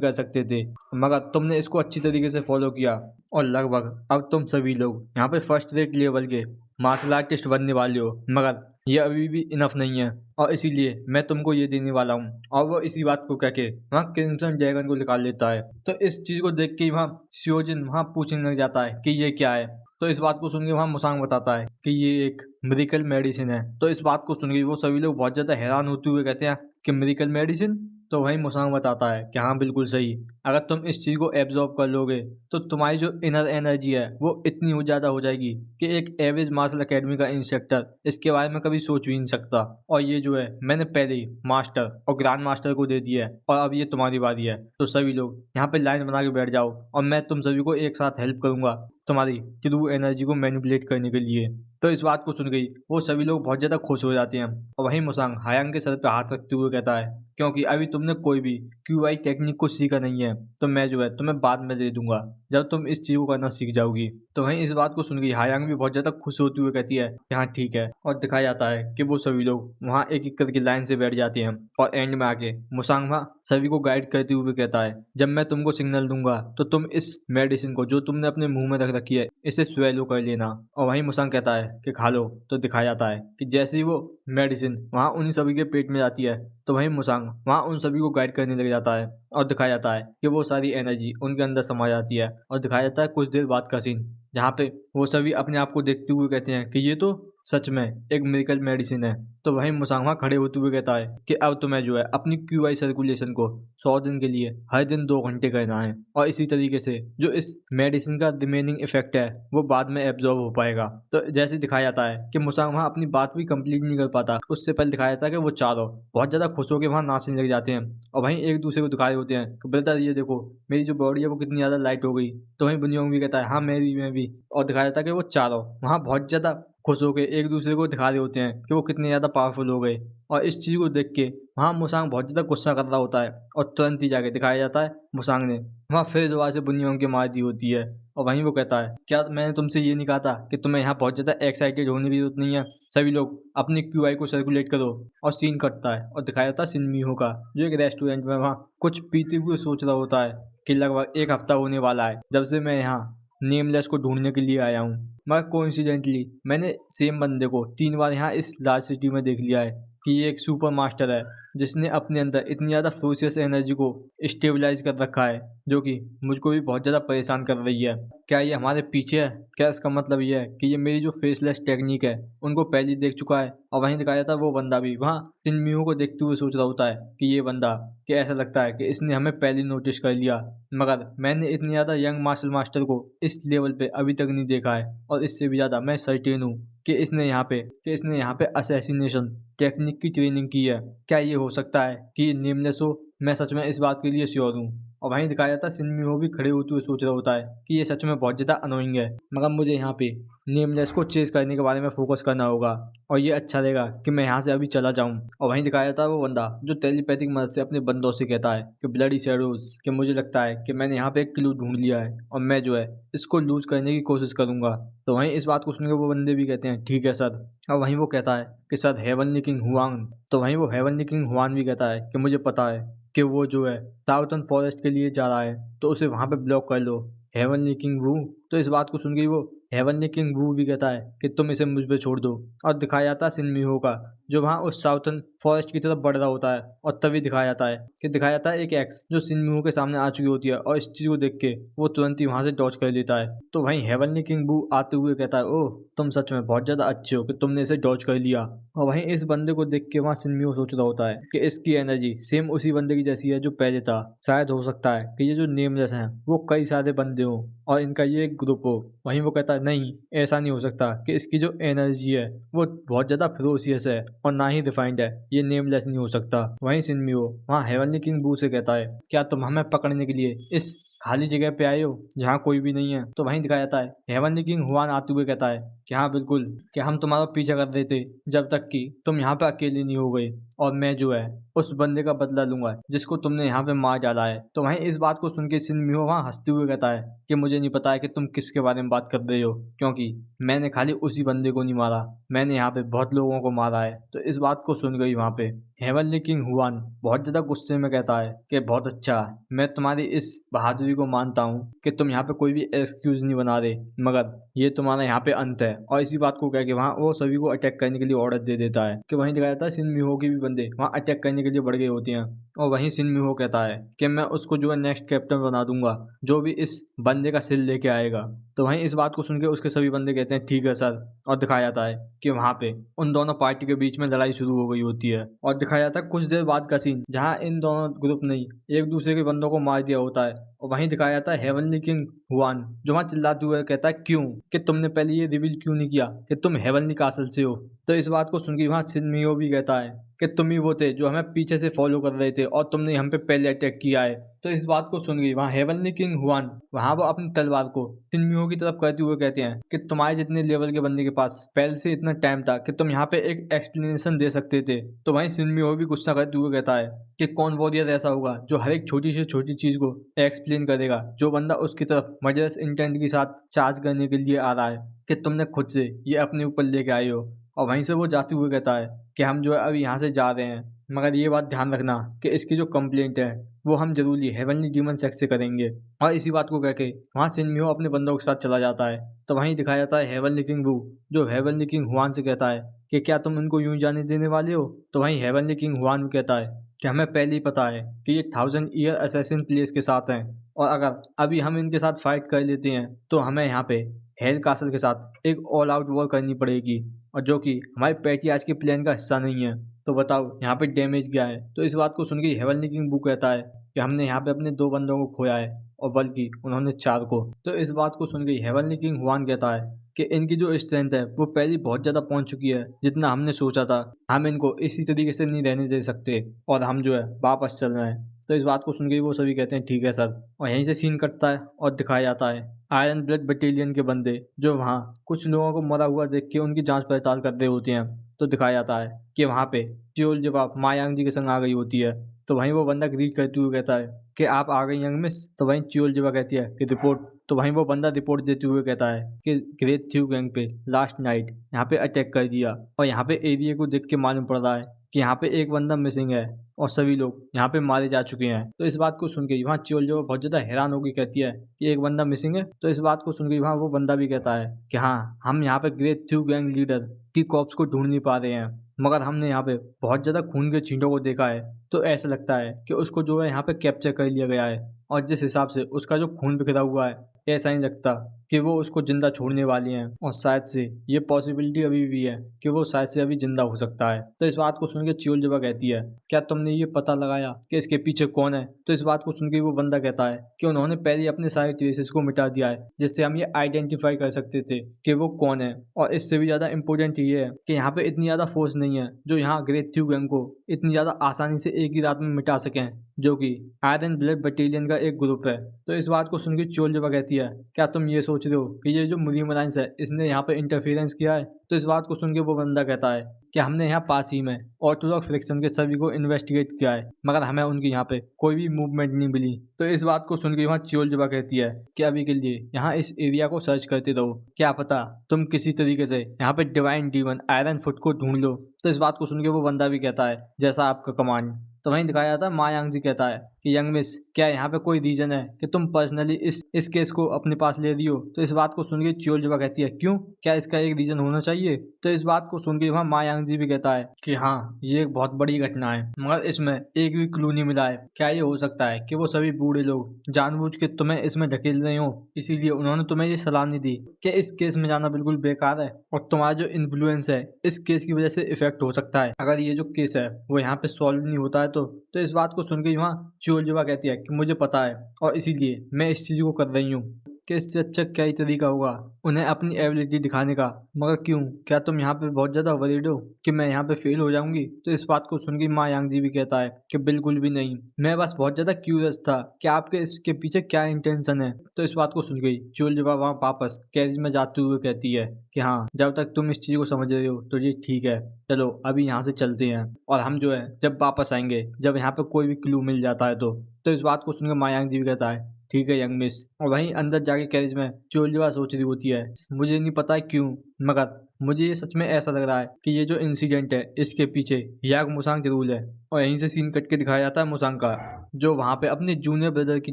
कर सकते थे, मगर तुमने इसको अच्छी तरीके से फॉलो किया। और लगभग अब तुम सभी लोग यहाँ पे फर्स्ट रेट लेवल के मार्शल आर्टिस्ट बनने वाले हो, मगर ये अभी भी इनफ नहीं है, और इसीलिए मैं तुमको ये देने वाला हूँ। और वो इसी बात को कह के वहाँ क्रिम्सन ड्रैगन को निकाल लेता है। तो इस चीज़ को देख के वहाँ शियोजिन वहाँ पूछने लग जाता है कि ये क्या है। तो इस बात को सुन के वहाँ मुसांग बताता है कि ये एक मिरेकल मेडिसिन है। तो इस बात को सुन के वो सभी लोग बहुत ज़्यादा हैरान होते हुए कहते हैं कि मिरेकल मेडिसिन। तो वहीं मुसांग बताता है कि हाँ बिल्कुल सही, अगर तुम इस चीज़ को एब्जॉर्ब कर लोगे तो तुम्हारी जो इनर एनर्जी है वो इतनी हो ज़्यादा हो जाएगी कि एक एवरेज मार्शल अकेडमी का इंस्ट्रक्टर इसके बारे में कभी सोच भी नहीं सकता। और ये जो है मैंने पहले ही मास्टर और ग्रैंड मास्टर को दे दिया है, और अब ये तुम्हारी बारी है। तो सभी लोग यहाँ पे लाइन बना के बैठ जाओ, और मैं तुम सभी को एक साथ हेल्प करूंगा तुम्हारी ट्रू एनर्जी को मैनिपुलेट करने के लिए। तो इस बात को सुन गई वो सभी लोग बहुत ज़्यादा खुश हो जाते हैं। और वहीं मुसांग हायांग के सर पे हाथ रखते हुए कहता है क्योंकि अभी तुमने कोई भी क्यूआई टेक्निक को सीखा नहीं है, तो मैं जो है तुम्हें बाद में दे दूंगा जब तुम इस चीज़ को करना सीख जाओगी। तो वहीं इस बात को सुन गई हायांग भी बहुत ज़्यादा खुश होती हुए कहती है कि हाँ ठीक है। और दिखाया जाता है कि वो सभी लोग वहाँ एक एक करके लाइन से बैठ जाते हैं, और एंड में आके मुसांग वहाँ सभी को गाइड करते हुए कहता है जब मैं तुमको सिग्नल दूंगा तो तुम इस मेडिसिन को जो तुमने अपने मुंह में रख रखी है इसे स्वेलो कर लेना। और वहीं मुसांग कहता है कि खा लो। तो दिखाया जाता है कि जैसे ही वो मेडिसिन वहाँ उन्हीं सभी के पेट में जाती है, तो वहीं मुसांग वहाँ उन सभी को गाइड करने लग जाता है। और दिखाया जाता है कि वो सारी एनर्जी उनके अंदर समा जाती है। और दिखाया जाता है कुछ देर बाद का सीन जहाँ पे वो सभी अपने आप को देखते हुए कहते हैं कि ये तो सच में एक मेडिकल मेडिसिन है। तो वहीं मुसांग वहाँ खड़े होते हुए कहता है कि अब तुम्हें जो है अपनी क्यूआई सर्कुलेशन को 100 दिन के लिए हर दिन 2 घंटे करना है, और इसी तरीके से जो इस मेडिसिन का रिमेनिंग इफेक्ट है वो बाद में एब्जॉर्ब हो पाएगा। तो जैसे दिखाया जाता है कि मुसांग वहाँ अपनी बात भी कंप्लीट नहीं कर पाता, उससे पहले दिखाया जाता है कि वो चारों बहुत ज़्यादा खुश होकर वहाँ नाचने लग जाते हैं। और वहीं एक दूसरे को दिखा रहे होते हैं कि ब्रदर ये देखो मेरी जो बॉडी है वो कितनी ज़्यादा लाइट हो गई। तो वहीं बुनियोंग भी कहता है हाँ मैं भी। और दिखाया जाता है कि वो चारों वहाँ बहुत ज़्यादा खुश होकर एक दूसरे को दिखा रहे होते हैं कि वो कितने ज़्यादा पावरफुल हो गए। और इस चीज़ को देख के वहाँ मुसांग बहुत ज़्यादा गुस्सा कर रहा होता है, और तुरंत ही जाके दिखाया जाता है मुसांग ने वहाँ फिर दोबारा से बुनियोंग के मार दी होती है। और वहीं वो कहता है क्या मैंने तुमसे ये नहीं कहा था कि तुम्हें यहाँ बहुत ज़्यादा एक्साइटेड होने की जरूरत नहीं है, सभी लोग अपनी क्यूआई को सर्कुलेट करो। और सीन कटता है और दिखाया जाता है सिनमिहो का, जो एक रेस्टोरेंट में वहाँ कुछ पीते हुए सोच रहा होता है कि लगभग 1 हफ्ता होने वाला है जब से मैं यहाँ नेमलेस को ढूंढने के लिए आया हूँ, मगर कोइंसिडेंटली मैंने सेम बंदे को 3 बार यहाँ इस लार्ज सिटी में देख लिया है कि ये एक सुपर मास्टर है जिसने अपने अंदर इतनी ज़्यादा फ्रोशियस एनर्जी को स्टेबलाइज कर रखा है, जो कि मुझको भी बहुत ज़्यादा परेशान कर रही है। क्या ये हमारे पीछे है? क्या इसका मतलब ये है कि ये मेरी जो फेसलेस टेक्निक है उनको पहले ही देख चुका है? और वहीं दिखाया था वो बंदा भी वहाँ सिनमिहो को देखते हुए सोच रहा होता है कि ये बंदा, कि ऐसा लगता है कि इसने हमें पहले नोटिस कर लिया, मगर मैंने इतनी ज़्यादा यंग मार्शल मास्टर को इस लेवल पे अभी तक नहीं देखा है। और इससे भी ज़्यादा मैं सर्टेन हूँ कि इसने यहाँ पे असैसिनेशन टेक्निक की ट्रेनिंग की है। क्या ये हो सकता है कि ये नेमलेस हो? मैं सच में इस बात के लिए श्योर हूँ। और वहीं दिखाया जाता है सिनमिहो भी खड़े होते हुए सोच रहा होता है कि ये सच में बहुत ज़्यादा अनोइंग है, मगर मुझे यहाँ पे नेमलेस को चेज करने के बारे में फोकस करना होगा, और ये अच्छा रहेगा कि मैं यहाँ से अभी चला जाऊँ। और वहीं दिखाया जाता है वो बंदा जो टेलीपैथिक मदद से अपने बंदों से कहता है कि ब्लडी शैडोज, कि मुझे लगता है कि मैंने यहाँ पे एक क्लू ढूंढ लिया है, और मैं जो है इसको लूज करने की कोशिश करूंगा। तो वहीं इस बात को सुनकर वो बंदे भी कहते हैं ठीक है सर। और वहीं वो कहता है कि सर हेवनली किंग हुआंग। तो वहीं वो हेवनली किंग हुआन भी कहता है कि मुझे पता है कि वो जो है साउथर्न फॉरेस्ट के लिए जा रहा है, तो उसे वहाँ पे ब्लॉक कर लो। हेवनली किंग वू। तो इस बात को सुन के वो हेवनली किंग वू भी कहता है कि तुम इसे मुझ पे छोड़ दो। और दिखाया जाता है सिनमिहो का जो वहाँ उस साउथर्न फॉरेस्ट की तरफ बढ़ रहा होता है और तभी दिखाया जाता है एक एक्स जो सिनमियो के सामने आ चुकी होती है और इस चीज को देख के वो तुरंत ही वहां से डॉज कर लेता है। तो वहीं हेवनली किंग बू आते हुए कहता है, ओह तुम सच में बहुत ज्यादा अच्छे हो कि तुमने इसे डॉज कर लिया। और वहीं इस बंदे को देख के वहाँ सिनमियो सोच रहा होता है कि इसकी एनर्जी सेम उसी बंदे की जैसी है जो पहले था। शायद हो सकता है कि ये जो नेमलेस हैं वो कई सारे बंदे हों और इनका ये एक ग्रुप हो। वहीं वो कहता है नहीं, ऐसा नहीं हो सकता कि इसकी जो एनर्जी है वो बहुत ज़्यादा फिरोसियस है और ना ही डिफाइंड है, ये नेमलेस नहीं हो सकता। वहीं सिनमियो वहाँ हेवनली किंग बू से कहता है, क्या तुम हमें पकड़ने के लिए इस खाली जगह पे आए हो जहाँ कोई भी नहीं है? तो वहीं दिखाया जाता है हेवनली किंग हुआन आते हुए कहता है कि हाँ बिल्कुल, कि हम तुम्हारा पीछा कर रहे थे जब तक कि तुम यहाँ पे अकेले नहीं हो गए और मैं जो है उस बंदे का बदला लूंगा जिसको तुमने यहाँ पे मार डाला है। तो वहीं इस बात को सुन के सिनमियो वहाँ हंसते हुए कहता है कि मुझे नहीं पता है कि तुम किसके बारे में बात कर रहे हो, क्योंकि मैंने खाली उसी बंदे को नहीं मारा, मैंने यहाँ पे बहुत लोगों को मारा है। तो इस बात को सुन गई वहाँ पे हेवनली किंग हुआन बहुत ज्यादा गुस्से में कहता है कि बहुत अच्छा, मैं तुम्हारी इस बहादुरी को मानता हूँ कि तुम यहाँ पे कोई भी एक्सक्यूज नहीं बना रहे, मगर ये तुम्हारा यहाँ पे अंत है। और इसी बात को कह के वहाँ वो सभी को अटैक करने के लिए ऑर्डर दे देता है कि वहीं दिखाया जाता है सिनमिहो के भी बंदे वहाँ अटैक करने के लिए बढ़ गए होते हैं। और वहीं सिनमिहो कहता है कि मैं उसको जो है नेक्स्ट कैप्टन बना दूंगा जो भी इस बंदे का सिल लेके आएगा। तो वहीं इस बात को सुन के उसके सभी बंदे कहते हैं ठीक है सर। और दिखाया जाता है कि वहाँ पे उन दोनों पार्टी के बीच में लड़ाई शुरू हो गई होती है और दिखाया जाता है कुछ देर बाद का सीन जहाँ इन दोनों ग्रुप ने एक दूसरे के बंदों को मार दिया होता है। और वहीं दिखाया जाता है हेवनली किंग हुआन जो वहाँ चिल्लाते हुए कहता है, क्यों, कि तुमने पहले ये रिवील क्यों नहीं किया कि तुम हेवनली कासल से हो? तो इस बात को सुन के वहाँ सिनमियो भी कहता है कि तुम ही वो थे जो हमें पीछे से फॉलो कर रहे थे और तुमने हम पे पहले अटैक किया है। तो इस बात को सुन गई वहाँ हेवनली किंग हुआन वहाँ वो अपनी तलवार को सिनमियो की तरफ करते हुए कहते हैं कि तुम्हारे जितने लेवल के बंदे के पास पहले से इतना टाइम था कि तुम यहाँ पे एक एक्सप्लेनेशन दे सकते थे। तो वहीं सिनमियो भी गुस्सा करते हुए कहता है कि कौन वॉरियर ऐसा होगा जो हर एक छोटी से छोटी चीज को एक्सप्लेन करेगा, जो बंदा उसकी तरफ मर्डरस इंटेंट के साथ चार्ज करने के लिए आ रहा है कि तुमने खुद से ये अपने ऊपर लेके आए हो। और वहीं से वो जाते हुए कहता है कि हम जो है अभी यहाँ से जा रहे हैं, मगर ये बात ध्यान रखना कि इसकी जो कंप्लेंट है वो हम जरूरी हेवनली डीमन सेक्स से करेंगे। और इसी बात को कह के वहाँ सिनमियो अपने बंदों के साथ चला जाता है। तो वहीं दिखाया जाता है हेवनली किंग वू जो हेवनली किंग हुआन से कहता है कि क्या तुम इनको यूं जाने देने वाले हो? तो वहीं हेवनली किंग हुआन भी कहता है कि हमें पहले ही पता है कि ये 1000 ईयर असैसिन प्लेस के साथ हैं और अगर अभी हम इनके साथ फाइट कर लेते हैं तो हमें यहाँ पे हेल कासल के साथ एक ऑल आउट वॉर करनी पड़ेगी, और जो कि हमारे पैटी आज के प्लान का हिस्सा नहीं है। तो बताओ यहाँ पे डैमेज क्या है? तो इस बात को सुन के हेवनली किंग बू कहता है कि हमने यहाँ पे अपने 2 बंदों को खोया है और बल्कि उन्होंने 4 को। तो इस बात को सुन के हेवनली किंग हुआन कहता है कि इनकी जो स्ट्रेंथ है वो पहले बहुत ज़्यादा पहुंच चुकी है जितना हमने सोचा था, हम इनको इसी तरीके से नहीं रहने दे सकते और हम जो है वापस चल रहे हैं। तो इस बात को सुन के वो सभी कहते हैं ठीक है सर। और यहीं से सीन कटता है और दिखाया जाता है आयरन ब्लड बटालियन के बंदे जो वहाँ कुछ लोगों को मरा हुआ देख के उनकी जांच पड़ताल कर रहे होते हैं। तो दिखाया जाता है कि वहाँ पे चियोल जवाब मायांग जी के संग आ गई होती है। तो वहीं वो बंदा ग्रीट करते हुए कहता है कि आप आ गई यंग मिस? तो वहीं चियोल जवा कहती है कि रिपोर्ट। तो वहीं वो बंदा रिपोर्ट देते हुए कहता है कि ग्रेट थ्यू गैंग पे लास्ट नाइट यहाँ पे अटैक कर दिया और यहाँ पे एरिया को देख के मालूम पड़ रहा है कि यहाँ पे एक बंदा मिसिंग है और सभी लोग यहाँ पे मारे जा चुके हैं। तो इस बात को सुन के वहाँ चियोल जो बहुत ज्यादा हैरान होगी कहती है कि एक बंदा मिसिंग है। तो इस बात को सुन के वहाँ वो बंदा भी कहता है कि हाँ, हम यहाँ पे ग्रेट थ्यू गैंग लीडर की कॉप्स को ढूंढ नहीं पा रहे हैं, मगर हमने यहाँ पे बहुत ज्यादा खून के छींटों को देखा है। तो ऐसा लगता है कि उसको जो है यहाँ पे कैप्चर कर लिया गया है और जिस हिसाब से उसका जो खून बिखरा हुआ है ऐसा नहीं लगता कि वो उसको जिंदा छोड़ने वाली हैं और शायद से ये पॉसिबिलिटी अभी भी है कि वो शायद से अभी जिंदा हो सकता है। तो इस बात को सुन के चियोल जबा कहती है क्या तुमने ये पता लगाया कि इसके पीछे कौन है? तो इस बात को सुन के वो बंदा कहता है कि उन्होंने पहले अपने सारे ट्रेसेस को मिटा दिया है जिससे हम ये आइडेंटिफाई कर सकते थे कि वो कौन है। और इससे भी ज्यादा इम्पोर्टेंट ये है कि यहाँ पे इतनी ज्यादा फोर्स नहीं है जो यहाँ ग्रेट थ्यू गैंग को इतनी ज्यादा आसानी से एक ही रात में मिटा सकें, जो कि आयरन ब्लड बटालियन का एक ग्रुप है। तो इस बात को सुन के चियोल जबा कहती है क्या तुम ये सोच रहे हो कि ये जो मुरीम अलायंस है इसने यहाँ पे इंटरफेरेंस किया है? तो इस बात को सुन के वो बंदा कहता है कि हमने यहाँ पास ही में ऑर्थोडॉक्स फ्रिक्शन के सभी को इन्वेस्टिगेट किया है, मगर हमें उनकी यहाँ पे कोई भी मूवमेंट नहीं मिली। तो इस बात को सुन के वहाँ चियोल जबा कहती है कि अभी के लिए यहाँ इस एरिया को सर्च करते रहो, क्या पता तुम किसी तरीके से यहाँ पे डिवाइन डीमन आयरन फुट को ढूंढ लो। तो इस बात को सुन के वो बंदा भी कहता है जैसा आपका कमांड। तो वहीं दिखाया जाता है मायांग जी कहता है कि यंग मिस क्या यहाँ पे कोई रीजन है कि तुम पर्सनली इस केस को अपने पास ले रही हो? तो इस बात को सुन के चियोल जबा कहती है क्यों, क्या इसका एक रीजन होना चाहिए? ये। तो इस बात को सुन के वहाँ मा यांगजी भी कहता है कि हाँ, ये एक बहुत बड़ी घटना है, मगर इसमें एक भी क्लू नहीं मिला है। क्या ये हो सकता है कि वो सभी बूढ़े लोग जानबूझ के तुम्हें इसमें ढकेल रहे हो, इसीलिए उन्होंने तुम्हें ये सलाह नहीं दी कि इस केस में जाना बिल्कुल बेकार है और तुम्हारा जो इन्फ्लुएंस है इस केस की वजह से इफेक्ट हो सकता है अगर ये जो केस है वो यहाँ पे सॉल्व नहीं होता है तो इस बात को सुन के वहाँ चोलजवा कहती है कि मुझे पता है और इसीलिए मैं इस चीज को कर रही हूँ कि इससे अच्छा क्या ही तरीका होगा उन्हें अपनी एबिलिटी दिखाने का। मगर क्यों, क्या तुम यहाँ पे बहुत ज्यादा वरीड हो कि मैं यहाँ पे फेल हो जाऊंगी? तो इस बात को सुन के मा यांगजी भी कहता है कि बिल्कुल भी नहीं, मैं बस बहुत ज्यादा क्यूरियस था कि आपके इसके पीछे क्या इंटेंशन है। तो इस बात को सुन गई चोल जब वहाँ वापस कैरिज में जाते हुए कहती है कि हाँ, जब तक तुम इस चीज को समझ रहे हो तो ये ठीक है, चलो अभी यहाँ से चलते हैं और हम जो है जब वापस आएंगे जब यहाँ पे कोई भी क्लू मिल जाता है तो इस बात को सुनकर मा यांगजी भी कहता है ठीक है यंग मिस। और वहीं अंदर जाके कैरिज में चोलजवा सोच रही होती है मुझे नहीं पता क्यों, मगर मुझे ये सच में ऐसा लग रहा है कि ये जो इंसिडेंट है इसके पीछे याग मुसांग जरूर है। और यहीं से सीन कट के दिखाया जाता है मुसांग का, जो वहां पे अपने जूनियर ब्रदर की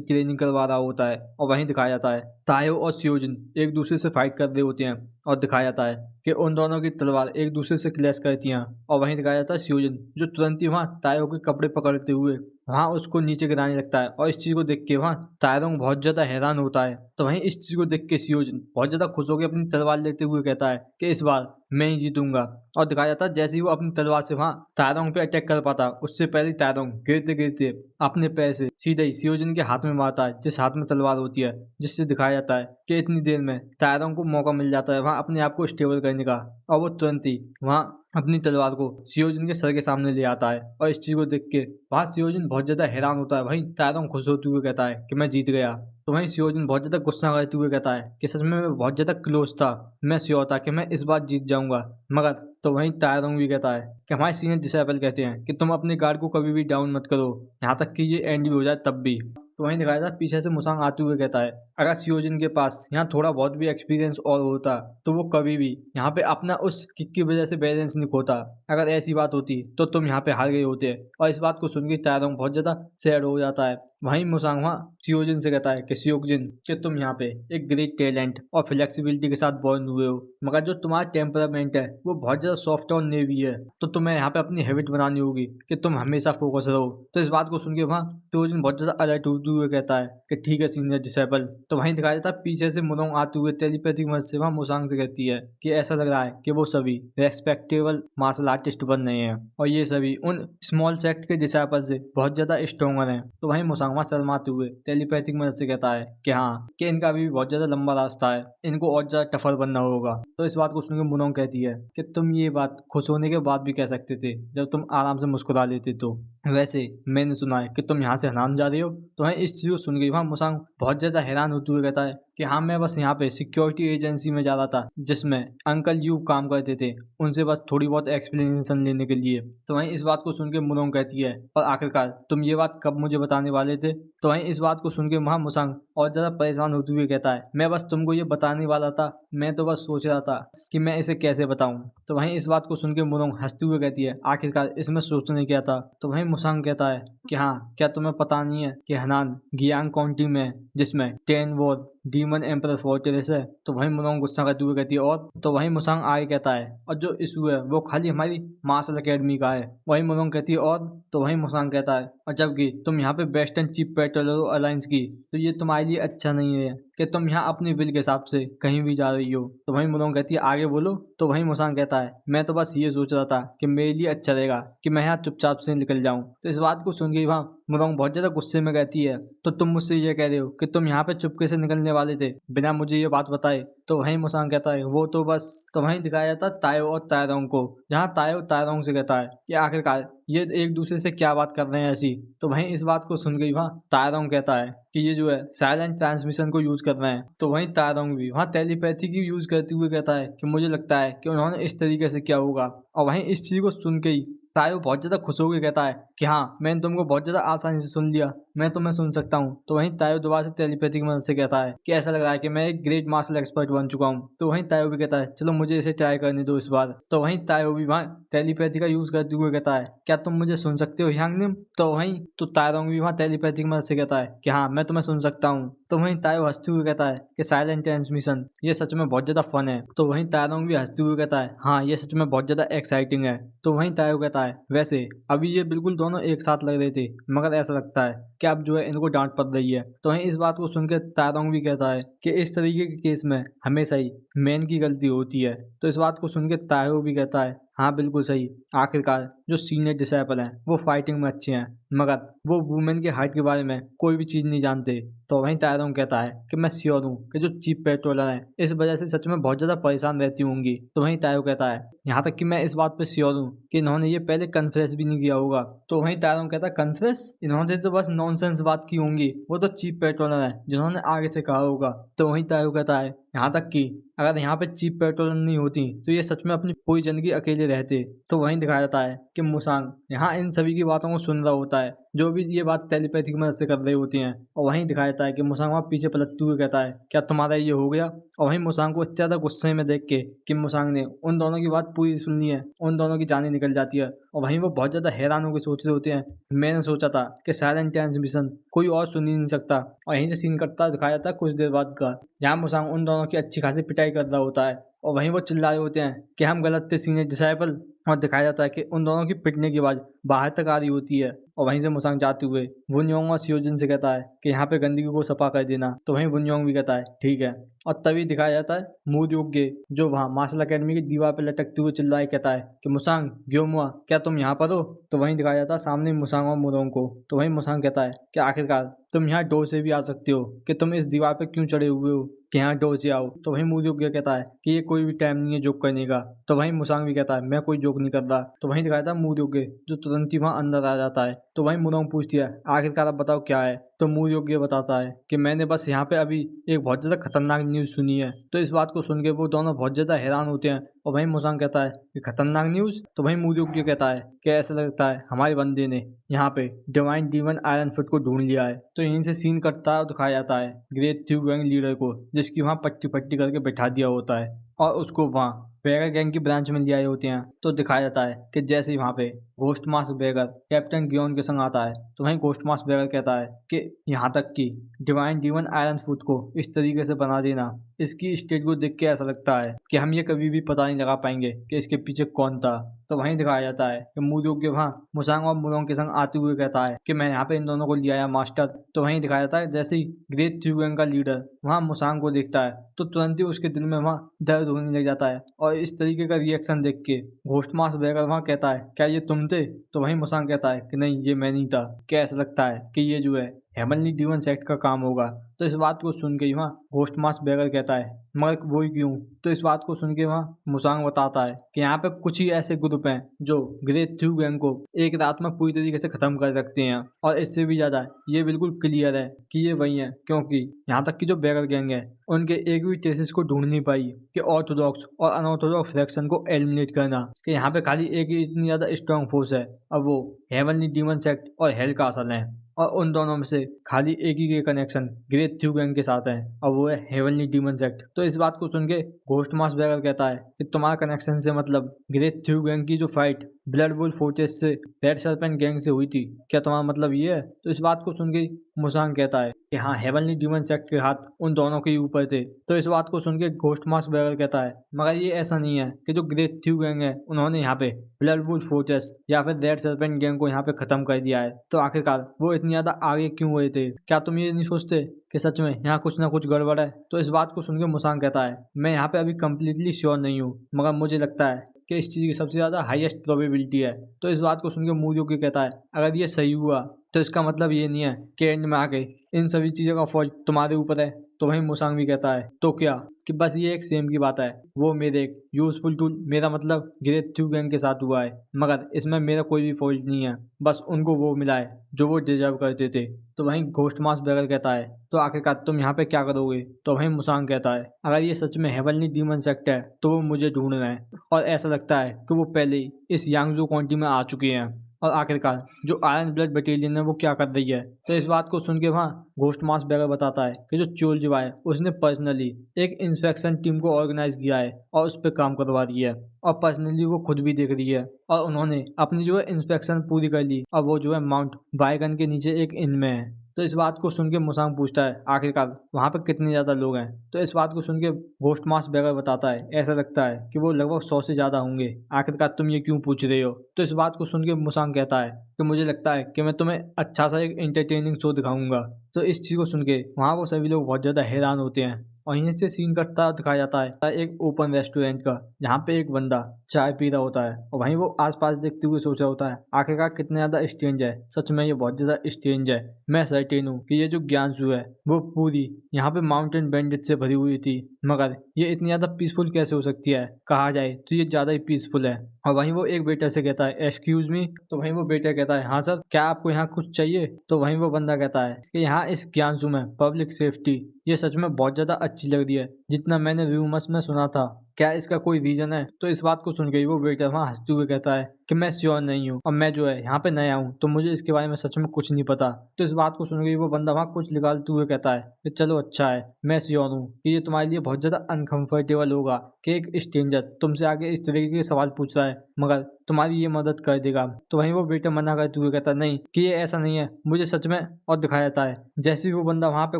ट्रेनिंग करवा रहा होता है। और वहीं दिखाया जाता है तायो और सियोजिन एक दूसरे से फाइट कर रहे होते हैं और दिखाया जाता है कि उन दोनों की तलवार एक दूसरे से क्लैश करती हैं। और वहीं दिखाया जाता है सियोजिन जो तुरंत ही वहाँ तायो के कपड़े पकड़ते हुए वहाँ उसको नीचे गिराने लगता है। और इस चीज को देख के वहाँ तायरोंग बहुत ज्यादा हैरान होता है। तो वहीं इस चीज को देख के सियोजिन बहुत ज्यादा खुश होकर अपनी तलवार लेते हुए कहता है कि इस बार मैं ही जीतूंगा। और दिखाया जाता है जैसे ही वो अपनी तलवार से वहाँ तायरोंग पे अटैक कर पाता उससे पहले तायरोंग गिरते गिरते अपने पैर से सीधे ही सियोजिन के हाथ में मारता है जिस हाथ में तलवार होती है, जिससे दिखाया जाता है कि इतनी देर में तायरोंग को मौका मिल जाता है वहाँ अपने आप को स्टेबल करने का। और वो तुरंत ही वहाँ अपनी तलवार को सियोजिन के सर के सामने ले आता है। और इस चीज को देख के वहाँ सियोजिन बहुत ज्यादा हैरान होता है। वहीं तायरोंग खुश होते हुए कहता है कि मैं जीत गया। तो वहीं सियोजिन बहुत ज्यादा गुस्सा करते हुए कहता है कि सच में मैं बहुत ज्यादा क्लोज था, मैं श्योर था कि मैं इस बार जीत जाऊंगा, मगर। तो वहीं तायरोंग भी कहता है कि हमारे सीनियर डिसाइपल कहते हैं कि तुम अपने गार्ड को कभी भी डाउन मत करो, यहाँ तक कि ये एंड भी हो जाए तब भी। तो वहीं दिखाया था पीछे से मुसांग आते हुए कहता है अगर सियोजिन के पास यहाँ थोड़ा बहुत भी एक्सपीरियंस और होता तो वो कभी भी यहाँ पे अपना उस किक की वजह से बैलेंस नहीं खोता। अगर ऐसी बात होती तो तुम यहाँ पे हार गए होते। और इस बात को सुन के तायरोंग बहुत ज्यादा सैड हो जाता है। वहीं मुसांग वहाँ सियोजिन से कहता है कि सियोजिन कि तुम यहाँ पे एक ग्रेट टैलेंट और फ्लेक्सिबिलिटी के साथ बॉर्न हुए हो, मगर जो तुम्हारा टेम्परामेंट है वो बहुत ज्यादा सॉफ्ट और नेवी है। तो तुम्हें यहाँ पे अपनी हैबिट बनानी होगी कि तुम हमेशा फोकस रहो। तो इस बात को सुन के वहाँ सियोजिन बहुत ज्यादा अलर्ट होते हुए कहता है कि ठीक है सीनियर डिसेबल। तो वहीं दिखाया जाता है पीछे से मुरोंग आते हुए टेलीपैथिक मदद से वहाँ मुसांग से कहती है कि ऐसा लग रहा है कि वो सभी रेस्पेक्टेबल मार्शल आर्टिस्ट बन रहे हैं और ये सभी उन स्मॉल सेक्ट के डिसाइपल से बहुत ज्यादा स्ट्रॉन्गर हैं। तो वहीं मुसांग वहाँ शर्माते हुए टेलीपैथिक मदद से कहता है कि हाँ, कि इनका भी बहुत ज्यादा लंबा रास्ता है, इनको और ज्यादा टफर बनना होगा। तो इस बात को सुनकर मुरोंग कहती है कि तुम ये बात खुश होने के बाद भी कह सकते थे जब तुम आराम से मुस्कुरा लेते। तो वैसे मैंने सुना है कि तुम यहाँ से हनान जा रहे हो। तो वहीं इस चीज को सुन गई वहाँ मुसांग बहुत ज्यादा हैरान होते हुए कहता है कि हाँ, मैं बस यहाँ पे सिक्योरिटी एजेंसी में जा रहा था जिसमें अंकल यू काम करते थे, उनसे बस थोड़ी बहुत एक्सप्लेनेशन लेने के लिए। तो वहीं इस बात को सुन के मुरोंग कहती है और आखिरकार तुम ये बात कब मुझे बताने वाले थे? तो वहीं इस बात को सुन के वहाँ मुसांग और ज्यादा परेशान होते हुए कहता है मैं बस तुमको ये बताने वाला था, मैं तो बस सोच रहा था कि मैं इसे कैसे बताऊं। तो वहीं इस बात को सुन के मुरोंग हंसते हुए कहती है आखिरकार इसमें सोचने क्या था? तो वहीं मुसांग कहता है कि हाँ, क्या तुम्हें पता नहीं है कि हनान गियांग काउंटी में जिसमें 10 वॉर डीमन एम्परर फोर्ट्रेस है? तो वहीं मुरोंग गुस्सा करते हुए कहती है और। तो वहीं मुसांग आगे कहता है और जो इशू है वो खाली हमारी मार्शल अकेडमी का है। वहीं मुरोंग कहती है और। तो वहीं मुसांग कहता है और जबकि तुम यहाँ पे वेस्टर्न चीफ पेट्रोलर अलायंस की, तो ये तुम्हारे लिए अच्छा नहीं है कि तुम यहाँ अपनी विल के हिसाब से कहीं भी जा रही हो। तो वहीं मुरोंग कहती है आगे बोलो। तो वहीं मुसांग कहता है मैं तो बस ये सोच रहा था कि मेरे लिए अच्छा रहेगा कि मैं यहाँ चुपचाप से निकल जाऊँ। तो इस बात को सुन के वहाँ मुरोंग बहुत ज्यादा गुस्से में कहती है तो तुम मुझसे ये कह रहे हो कि तुम यहाँ पे चुपके से निकलने वाले थे बिना मुझे ये बात बताए? तो वहीं मुसांग कहता है वो तो बस। तो वहीं दिखाया जाता है तायो और तायरोंग को, जहाँ तायो तायरोंग से कहता है कि आखिरकार ये एक दूसरे से क्या बात कर रहे हैं ऐसी। तो वहीं इस बात को सुन गई वहाँ तायरोंग कहता है कि ये जो है साइलेंट ट्रांसमिशन को यूज कर रहे हैं। तो वहीं तायरोंग भी वहाँ टेलीपैथी की यूज करते हुए कहता है कि मुझे लगता है कि उन्होंने इस तरीके से किया होगा। और वहीं इस चीज को सुन के ही तायो बहुत ज्यादा खुश होकर कहता है कि हाँ, मैंने तुमको बहुत ज्यादा आसानी से सुन लिया, मैं तुम्हें सुन सकता हूँ। तो वहीं तायो दोबारा से टेलीपैथी की मदद से कहता है कि ऐसा लग रहा है कि मैं एक ग्रेट मार्शल एक्सपर्ट बन चुका हूँ। तो वहीं तायो भी कहता है चलो मुझे इसे ट्राई करने दो इस बार। तो वहीं तायो भी वहाँ टेलीपैथी का यूज करते हुए कहता है क्या तुम मुझे सुन सकते हो ह्यांगनिम। तो वहीं तो तारोंग भी वहाँ टेलीपैथी की मदद से कहता है कि हाँ, मैं तुम्हें सुन सकता हूँ। तो वहीं तायो हंसते हुए कहता है कि साइलेंट ट्रांसमिशन ये सच में बहुत ज्यादा फन है। तो वहीं तारोंग भी हंसते हुए कहता है हाँ, ये सच में बहुत ज्यादा एक्साइटिंग है। तो वहीं तायो कहता है वैसे अभी ये बिल्कुल दोनों एक साथ लग रहे थे, मगर ऐसा लगता है कि अब जो है इनको डांट पड़ रही है। तो वहीं इस बात को सुनकर तारोंग भी कहता है कि इस तरीके के केस में हमेशा ही मैन की गलती होती है। तो इस बात को सुनकर तायो भी कहता है हाँ बिल्कुल सही, आखिरकार जो सीनियर डिसाइपल हैं वो फाइटिंग में अच्छे हैं, मगर वो वुमेन के हाइट के बारे में कोई भी चीज़ नहीं जानते। तो वहीं तारोंग कहता है कि मैं श्योर हूँ कि जो चीफ पेट्रोलर हैं इस वजह से सच में बहुत ज़्यादा परेशान रहती होंगी। तो वहीं तारो कहता है यहाँ तक कि मैं इस बात पे श्योर हूँ कि इन्होंने ये पहले कन्फ्रेस भी नहीं किया होगा। तो वहीं तारोंग कहता है कन्फ्रेस, इन्होंने तो बस नॉनसेंस बात की होंगी, वो तो चीफ पेट्रोलर है जिन्होंने आगे से कहा होगा। तो वहीं तारो कहता है यहाँ तक कि अगर यहाँ पे चीफ पेट्रोलर नहीं होती तो ये सच में अपनी पूरी जिंदगी अकेले रहते। तो वहीं दिखाया जाता है कि मुसांग यहाँ इन सभी की बातों को सुन रहा होता है जो भी ये बात टेलीपैथी की मदद से कर रही होती हैं। और वहीं दिखाया जाता है कि मुसांग वहाँ पीछे पलटते हुए कहता है क्या तुम्हारा ये हो गया। और वहीं मुसांग को इतना ज़्यादा गुस्से में देख के कि मुसांग ने उन दोनों की बात पूरी सुन ली है, उन दोनों की जानें निकल जाती है। और वहीं वो बहुत ज़्यादा हैरान होकर सोच रहे होते हैं मैंने सोचा था कि साइलेंट ट्रांसमिशन कोई और सुन ही नहीं सकता। और यहीं से सीन कटता दिखाया जाता है कुछ देर बाद का, जहाँ मुसांग उन दोनों की अच्छी खासी पिटाई कर रहा होता है। और वहीं वो चिल्ला रहे होते हैं कि हम गलत थे सीनियर डिसाइपल। और दिखाया जाता है कि उन दोनों की पिटने की आवाज़ बाहर तक आ रही होती है। और वहीं से मुसांग जाते हुए वुनयोंग और सियोजिन से कहता है कि यहाँ पे गंदगी को सफा कर देना। तो वहीं वुनयोंग भी कहता है ठीक है। और तभी दिखाया जाता है मूदयोग्य जो वहाँ मार्शल अकेडमी की दीवार पर लटकते हुए चिल्लाए कहता है कि मुसांग ग्योमुआ क्या तुम यहाँ पर हो। तो वहीं दिखाया जाता है सामने मुसांग और मुरोंग को। तो वहीं मुसांग कहता है कि आखिरकार तुम यहाँ डोर से भी आ सकते हो, कि तुम इस दीवार पे क्यों चढ़े हुए हो कि यहाँ डोर से आओ। तो वहीं मूदयोग्य कहता है कि ये कोई भी टाइम नहीं है जोक करने का। तो वहीं मुसांग भी कहता है मैं कोई जोक नहीं कर रहा। तो वहीं दिखाया था मूदयोग्य जो तुरंत ही वहाँ अंदर आ जाता है। तो वहीं मुरोंग पूछती है आखिरकार आप बताओ क्या है। तो मूदयोग्य बताता है कि मैंने बस यहाँ पे अभी एक बहुत ज़्यादा खतरनाक न्यूज़ सुनी है। तो इस बात को सुन के वो दोनों बहुत ज़्यादा हैरान होते हैं। और वहीं मुसांग कहता है कि खतरनाक न्यूज़। तो वहीं मूदयोग्य कहता है कि ऐसा लगता है हमारे बंदे ने यहाँ पे डिवाइन डीमन आयरन फुट को ढूंढ लिया है। तो यहीं से सीन कटता है और दिखाया जाता है ग्रेट थ्यू गैंग लीडर को, जिसकी वहाँ पट्टी पट्टी करके बैठा दिया होता है और उसको वहाँ बेगर गैंग की ब्रांच में ले आए होते हैं। तो दिखाया जाता है कि जैसे ही वहाँ पे घोस्ट मास्क बेगर कैप्टन गियोन के संग आता है तो वहीं घोस्ट मास्क बेगर कहता है कि यहाँ तक कि डिवाइन डीमन आयरन फुट को इस तरीके से बना देना, इसकी स्टेज को देख के ऐसा लगता है कि हम ये कभी भी पता नहीं लगा पाएंगे कि इसके पीछे कौन था। तो वहीं दिखाया जाता है कि मूदयोग्य वहाँ मुसांग और मुरोंग के संग आते हुए कहता है कि मैं यहाँ पे इन दोनों को ले आया मास्टर। तो वहीं दिखाया जाता है जैसे ही ग्रेट थ्यू गैंग का लीडर वहाँ मुसांग को देखता है तो तुरंत ही उसके दिल में वहाँ दर्द होने लग जाता है। और इस तरीके का रिएक्शन देख के घोस्ट मास्क बेगर वहाँ कहता है क्या ये तुम थे। तो वहीं मुसांग कहता है कि नहीं ये मैं नहीं था, क्या ऐसा लगता है कि ये जो है हेवनली डीमन सेक्ट का काम होगा। तो इस बात को सुन के वहाँ घोस्ट मास्क बेगर कहता है मगर वो ही क्यों। तो इस बात को सुन के वहाँ मुसांग बताता है कि यहाँ पे कुछ ही ऐसे ग्रुप हैं जो ग्रेट थ्यू गैंग को एक रात में पूरी तरीके से खत्म कर सकते हैं। और इससे भी ज्यादा ये बिल्कुल क्लियर है कि ये वही है, क्योंकि यहाँ तक कि जो बेगर गैंग है उनके एक भी ट्रेसेस को ढूंढ नहीं पाई कि ऑर्थोडॉक्स और अनऑर्थोडॉक्स फ्रैक्शन को एलिमिनेट करना, कि यहाँ पे खाली एक ही इतनी ज्यादा स्ट्रॉन्ग फोर्स है और वो हेवनली डीमन सेक्ट और हेल कासल है। और उन दोनों में से खाली एक ही के कनेक्शन ग्रेट थ्यू गैंग के साथ है और वो है हेवनली डीमन सेक्ट। तो इस बात को सुन के घोस्ट मास्क बेगर कहता है कि तुम्हारा कनेक्शन से मतलब ग्रेट थ्यू गैंग की जो फाइट ब्लड वुल्फ फोर्ट्रेस से रेड सर्पेंट गैंग से हुई थी, क्या तुम्हारा मतलब ये है। तो इस बात को सुन के मुसांग कहता है कि हाँ हेवनली डीमन सेक्ट के हाथ उन दोनों के ऊपर थे। तो इस बात को सुन के घोस्ट मास्क बेगर कहता है मगर ये ऐसा नहीं है कि जो ग्रेट थ्यू गैंग है उन्होंने यहाँ पे ब्लड वुल्फ फोर्ट्रेस या फिर रेड सर्पेंट गैंग को यहाँ पे खत्म कर दिया है, तो आखिरकार वो इतनी ज्यादा आगे क्यों हुए थे। क्या तुम ये नहीं सोचते कि सच में यहाँ कुछ ना कुछ गड़बड़ है। तो इस बात को सुन के मुसांग कहता है मैं यहाँ पे अभी कम्प्लीटली श्योर नहीं हूँ, मगर मुझे लगता है कि इस चीज़ की सबसे ज़्यादा हाईएस्ट प्रोबेबिलिटी है। तो इस बात को सुन के मूदयोग्य कहता है अगर ये सही हुआ तो इसका मतलब ये नहीं है कि एंड में आके इन सभी चीज़ों का फॉल्ट तुम्हारे ऊपर है, तो वहीं मुसांग भी कहता है तो क्या, कि बस ये एक सेम की बात है, वो मेरे एक यूजफुल टूल, मेरा मतलब ग्रेट थ्रू गैंग के साथ हुआ है, मगर इसमें मेरा कोई भी फॉल्ट नहीं है, बस उनको वो मिला है जो वो डिजर्व करते थे। तो वहीं घोस्ट मास बैगर कहता है तो आखिरकार तुम यहाँ पे क्या करोगे? तो वहीं मुसांग कहता है अगर ये सच में हेवनली डीमन सेक्ट है तो वो मुझे ढूंढ रहे हैं, और ऐसा लगता है कि वो पहले ही इस यांगजू काउंटी में आ चुके हैं। और आखिरकार जो आयरन ब्लड बटालियन है वो क्या कर रही है? तो इस बात को सुन के वहाँ घोस्ट मास बैगर बताता है कि जो चोलजिवा है उसने पर्सनली एक इंस्पेक्शन टीम को ऑर्गेनाइज किया है और उस पर काम करवा रही है, और पर्सनली वो खुद भी देख रही है, और उन्होंने अपनी जो है इंस्पेक्शन पूरी कर ली और वो जो है माउंट बाइगन के नीचे एक इन में है। तो इस बात को सुन के मुसांग पूछता है आखिरकार वहाँ पे कितने ज़्यादा लोग हैं? तो इस बात को सुन के घोस्ट मास बैगर बताता है ऐसा लगता है कि वो लगभग 100 से ज़्यादा होंगे, आखिरकार तुम ये क्यों पूछ रहे हो? तो इस बात को सुन के मुसांग कहता है कि मुझे लगता है कि मैं तुम्हें अच्छा सा एक एंटरटेनिंग शो दिखाऊंगा। तो इस चीज़ को सुन के वहाँ वो सभी लोग बहुत ज़्यादा हैरान होते हैं, और यहीं से सीन कटता दिखाया जाता है एक ओपन रेस्टोरेंट का, जहाँ पे एक बंदा चाय पी रहा होता है और वहीं वो आसपास देखते हुए सोच रहा होता है आखिरकार कितना ज़्यादा स्ट्रेंज है, सच में ये बहुत ज़्यादा स्ट्रेंज है। मैं सर्टेन हूँ कि ये जो ज्ञानसू है वो पूरी यहाँ पे माउंटेन बैंडिट से भरी हुई थी, मगर ये इतनी ज़्यादा पीसफुल कैसे हो सकती है? कहा जाए तो ये ज़्यादा ही पीसफुल है। और वहीं वो एक वेटर से कहता है एक्सक्यूज मी, तो वहीं वो वेटर कहता है हाँ सर, क्या आपको यहाँ कुछ चाहिए? तो वहीं वो बंदा कहता है कि यहाँ इस ज्ञानसू में पब्लिक सेफ्टी ये सच में बहुत ज़्यादा अच्छी लग रही है, जितना मैंने रूमर्स में सुना था, क्या इसका कोई रीजन है? तो इस बात को सुन के ही वो वेटर वहाँ हंसते हुए कहता है कि मैं श्योर नहीं हूँ, और मैं जो है यहाँ पे नया हूँ तो मुझे इसके बारे में सच में कुछ नहीं पता। तो इस बात को सुन के ही वो बंदा वहाँ कुछ निकालते हुए कहता है कि चलो अच्छा है, मैं श्योर हूँ कि ये तुम्हारे लिए बहुत ज़्यादा अनकंफर्टेबल होगा कि एक स्ट्रेंजर तुमसे आगे इस तरीके के सवाल पूछ रहा है, मगर तुम्हारी ये मदद कर देगा। तो वहीं वो वेटर मना करते हुए कहता है नहीं, कि ये ऐसा नहीं है, मुझे सच में। और दिखाया जाता है जैसे ही वो बंदा वहाँ पे